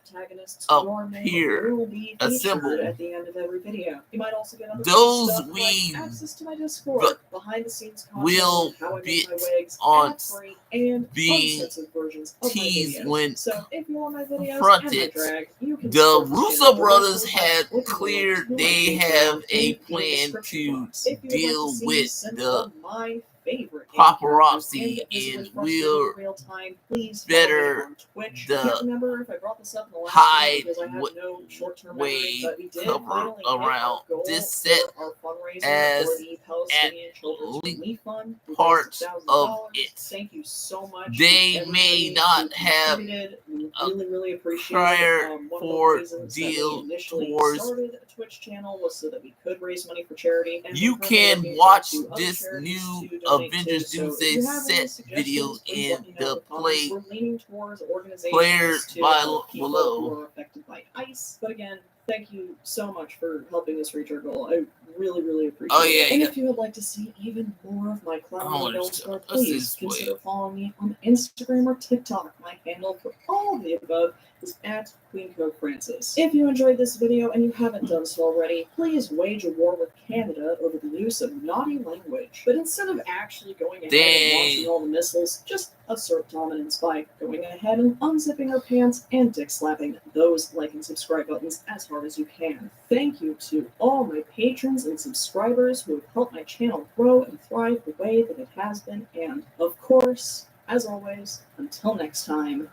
appear assembled. At the end of every video. You might also get Those stuff we like access to my Discord, behind the scenes will how I be make my wigs, on ad-free, and being uncensored versions of my teased videos. when So if you want my videos confronted. and my drag, you can The support Russo channel brothers directly had by clicking cleared the link they to my have Patreon a in the plan description to box. If you would like deal to see with some the of my favorite paparazzi and and will real time. Please better on Twitch. the I can't remember if I brought this up in the last hide because I have no short-term memory, way but we did cover finally hit our around goal this set for our fundraiser as for the Palestinian at Children's least Relief Fund. We raised parts of $1,000. it. Thank you so much. They may not have We a really appreciate prior it. One of the for reasons that we deal initially towards started a Twitch channel was so that we could raise money for charity. And you we're currently can looking watch into other this charities new to donate Avengers to. So if Doomsday you have any set video suggestions, please in let me know in the the comments. play We're leaning towards organizations players to by help people below. who are affected by ICE. But again, thank you so much for helping us reach our goal. I really appreciate it. And if you would like to see even more of my clown Store, please consider following me on Instagram or TikTok. My handle for all of the above is at Queen Coke Francis. If you enjoyed this video and you haven't done so already, please wage a war with Canada over the use of naughty language. But instead of actually going ahead and launching all the missiles, just assert dominance by going ahead and unzipping our pants and dick slapping those like and subscribe buttons as hard as you can. Thank you to all my patrons and subscribers who have helped my channel grow and thrive the way that it has been, and of course, as always, until next time,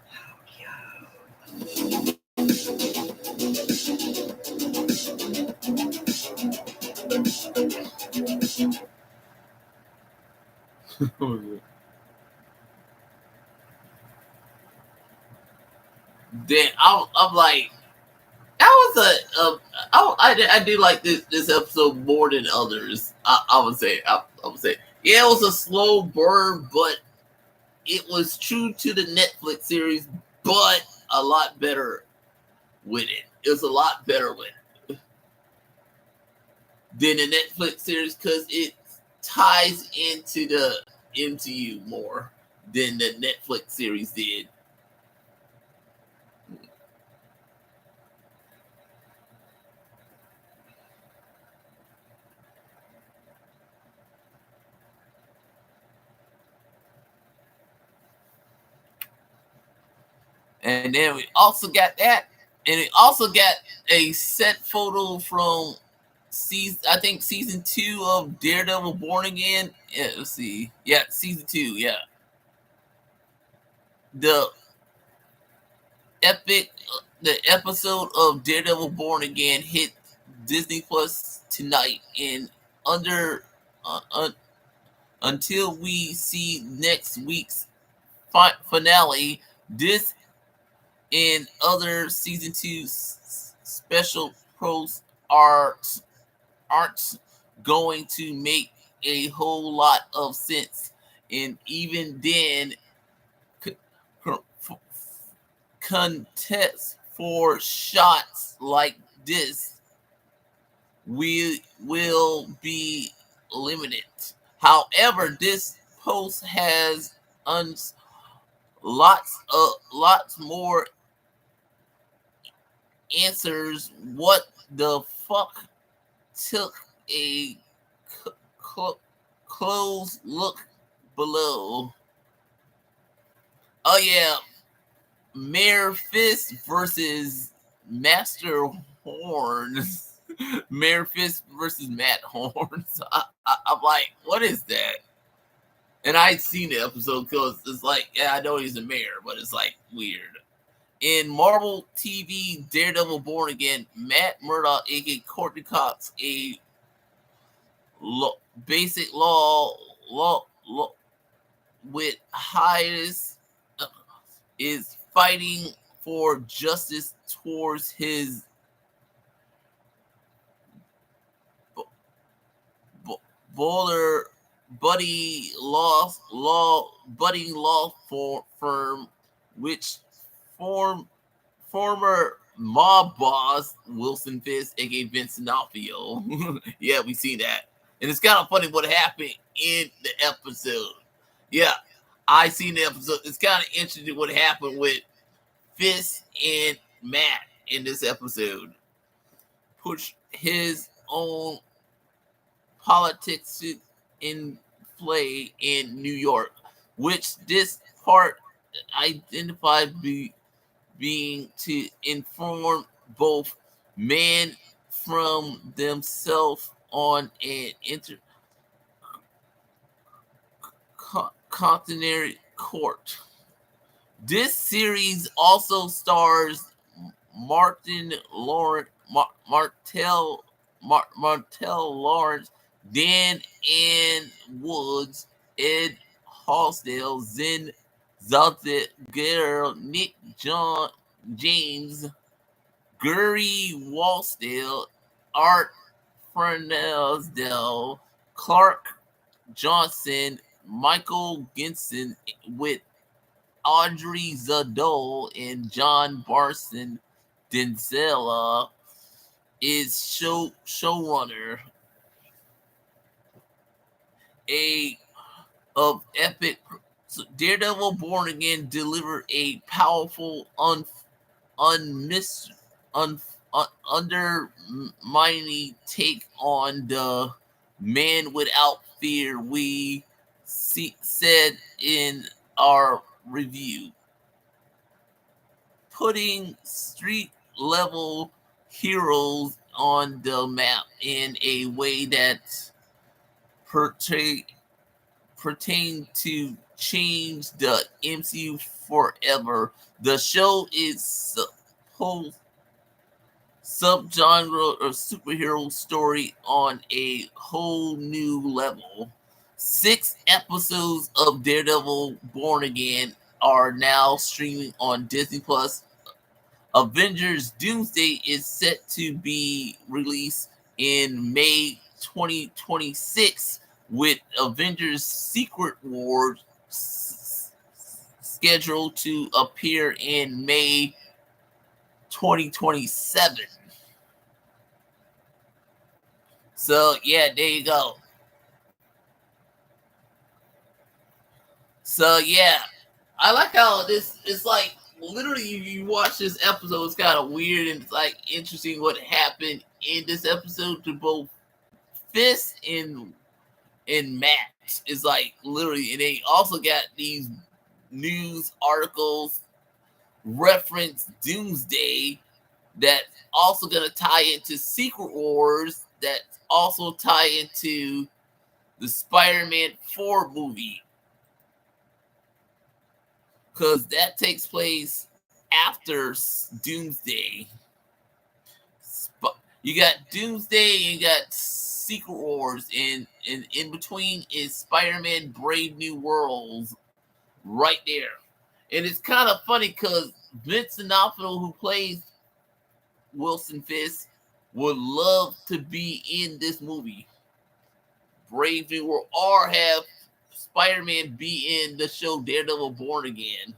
Then I'm like, that was I do like this episode more than others. I would say yeah, it was a slow burn, but it was true to the Netflix series, but a lot better with it. It was a lot better with it than the Netflix series because it ties into the MCU more than the Netflix series did. And then we also got that, and we also got a set photo from season 2 of Daredevil Born Again. Yeah, let's see. Yeah, season 2. Yeah, the episode of Daredevil Born Again hit Disney Plus tonight, and until we see next week's finale, this and other season 2 special pros aren't going to make a whole lot of sense, and even then contests for shots like this will be limited. However, this post has lots more answers. What the fuck? Took a close look below. Oh yeah, Mayor Fisk versus Master Horns. Mayor Fisk versus Matt Horns. I'm like, what is that? And I'd seen the episode because it's like, yeah, I know he's a mayor, but it's like weird. In Marvel TV Daredevil Born Again, Matt Murdock, aka Courtney Cox, a basic law with highest is fighting for justice towards his budding law firm, which former mob boss Wilson Fisk, aka Vince D'Onofrio. Yeah, we see that, and it's kind of funny what happened in the episode. Yeah, I seen the episode. It's kind of interesting what happened with Fisk and Matt in this episode. Push his own politics in play in New York, which this part identified being to inform both men from themselves on an Continental Court. This series also stars Martin Lawrence, Martell Lawrence, Dan Ann Woods, Ed Hostel, Zen Zaltiger, Nick James, Gary Walsdale, Art Fernandel, Clark Johnson, Michael Ginson, with Audrey Zadol and John Barson. Denzela is showrunner. Of epic. Daredevil Born Again delivered a powerful, undermining take on the man without fear we said in our review. Putting street level heroes on the map in a way that pertain to change the MCU forever. The show is supposed subgenre or superhero story on a whole new level. 6 episodes of Daredevil Born Again are now streaming on Disney Plus. Avengers Doomsday is set to be released in May 2026, with Avengers Secret Wars scheduled to appear in May 2027. So yeah, there you go. So yeah, I like how this is like literally you watch this episode, it's kind of weird and it's like interesting what happened in this episode to both Fisk and Matt. Is like literally, and they also got these news articles reference Doomsday that also gonna tie into Secret Wars, that also tie into the Spider-Man 4 movie, because that takes place after Doomsday. You got Doomsday and you got Secret Wars, and in between is Spider-Man Brave New Worlds right there. And it's kind of funny because Vince D'Onofrio, who plays Wilson Fisk, would love to be in this movie, Brave New World, or have Spider-Man be in the show Daredevil Born Again.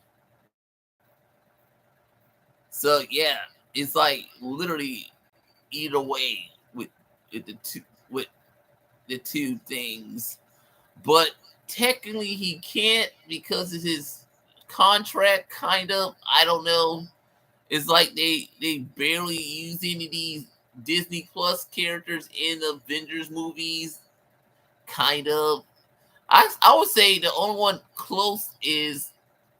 So yeah, it's like literally either way with the two things. But technically he can't because of his contract, kind of. I don't know. It's like they barely use any of these Disney Plus characters in Avengers movies. Kind of. I would say the only one close is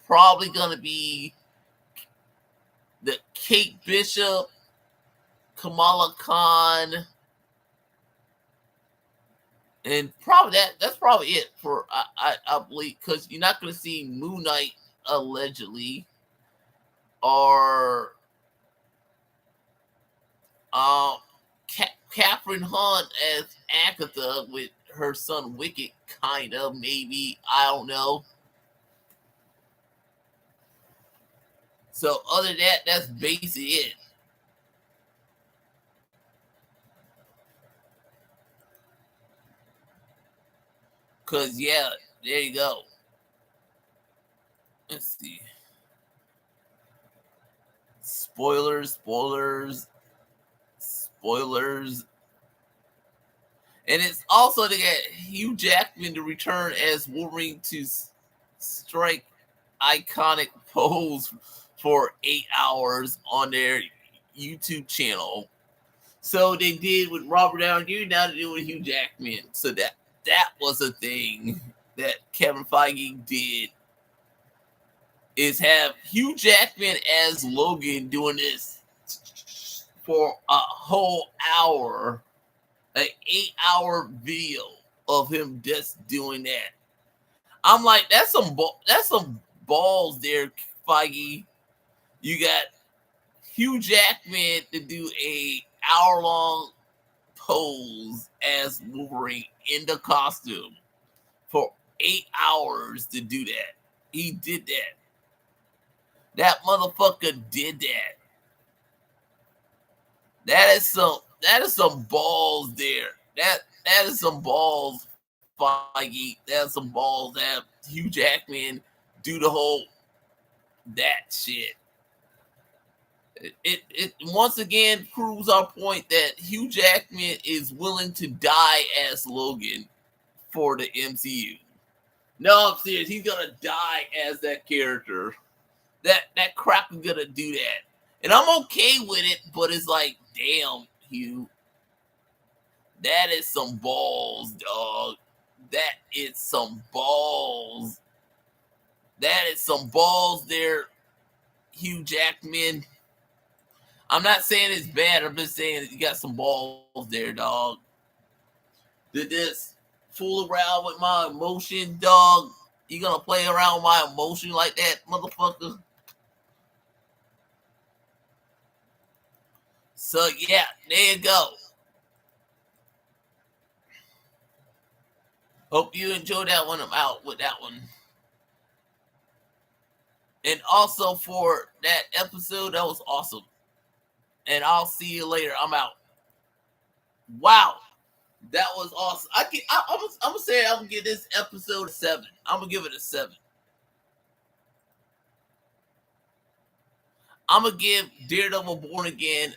probably gonna be the Kate Bishop, Kamala Khan, and probably that's probably it for I believe, because you're not gonna see Moon Knight allegedly, or Catherine Hunt as Agatha with her son Wicked, kind of, maybe, I don't know. So other than that, that's basically it. Cause yeah, there you go. Let's see. Spoilers. And it's also to get Hugh Jackman to return as Wolverine to strike iconic pose for 8 hours on their YouTube channel. So they did with Robert Downey Jr., now they do with Hugh Jackman. So that was a thing that Kevin Feige did, is have Hugh Jackman as Logan doing this for a whole hour, an 8-hour video of him just doing that. I'm like, that's some balls there, Feige. You got Hugh Jackman to do a hour-long pose as Wolverine in the costume for 8 hours to do that. He did that. That motherfucker did that. That is some balls there. That is some balls, Feige. That's some balls that Hugh Jackman do the whole that shit. It once again proves our point that Hugh Jackman is willing to die as Logan for the MCU. No, I'm serious. He's gonna die as that character. That crap is gonna do that. And I'm okay with it, but it's like, damn, Hugh. That is some balls, dog. That is some balls. That is some balls there, Hugh Jackman. I'm not saying it's bad. I'm just saying you got some balls there, dog. Did this fool around with my emotion, dog? You gonna play around with my emotion like that, motherfucker? So yeah, there you go. Hope you enjoyed that one. I'm out with that one. And also for that episode, that was awesome. And I'll see you later. I'm out. Wow. That was awesome. I'm gonna say I'm gonna give this episode a 7. I'm gonna give it a 7. I'm gonna give Daredevil Born Again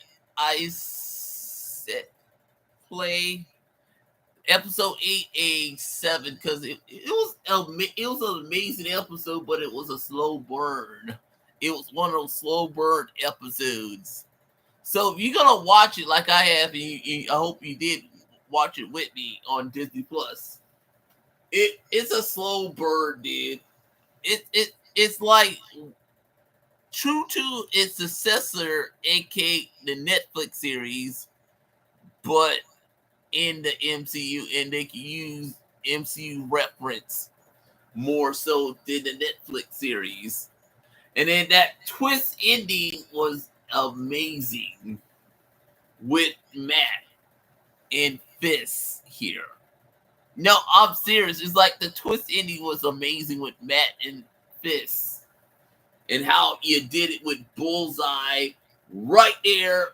play episode 8 a 7 because it was an amazing episode, but it was a slow burn. It was one of those slow burn episodes. So if you're gonna watch it like I have, and I hope you did watch it with me on Disney Plus. It's a slow burn, dude. It's like true to its successor, aka the Netflix series, but in the MCU, and they can use MCU reference more so than the Netflix series. And then that twist ending was amazing with Matt and Fisk here. No, I'm serious. It's like the twist ending was amazing with Matt and Fisk. And how you did it with Bullseye right there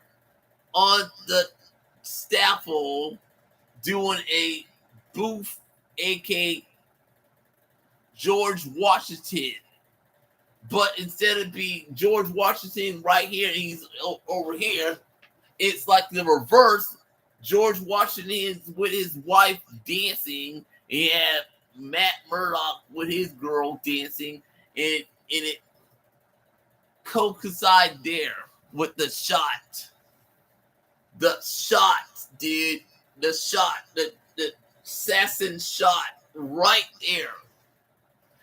on the scaffold doing a booth, aka George Washington. But instead of being George Washington right here, he's over here. It's like the reverse. George Washington is with his wife dancing. He had Matt Murdock with his girl dancing, and it coincide there with the shot. The shot, dude. The shot. The assassin shot right there.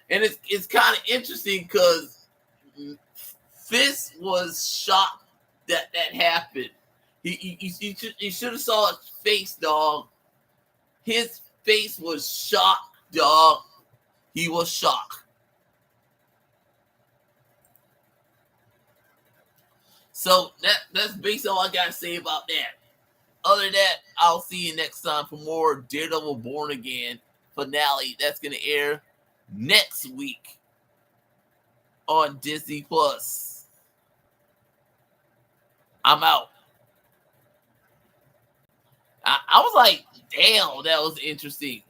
And it's kind of interesting because Fisk was shocked that happened. You should have saw his face, dog. His face was shocked, dog. He was shocked. So that's basically all I gotta say about that. Other than that, I'll see you next time for more Daredevil Born Again finale that's gonna air next week on Disney Plus. I'm out. I was like, damn, that was interesting.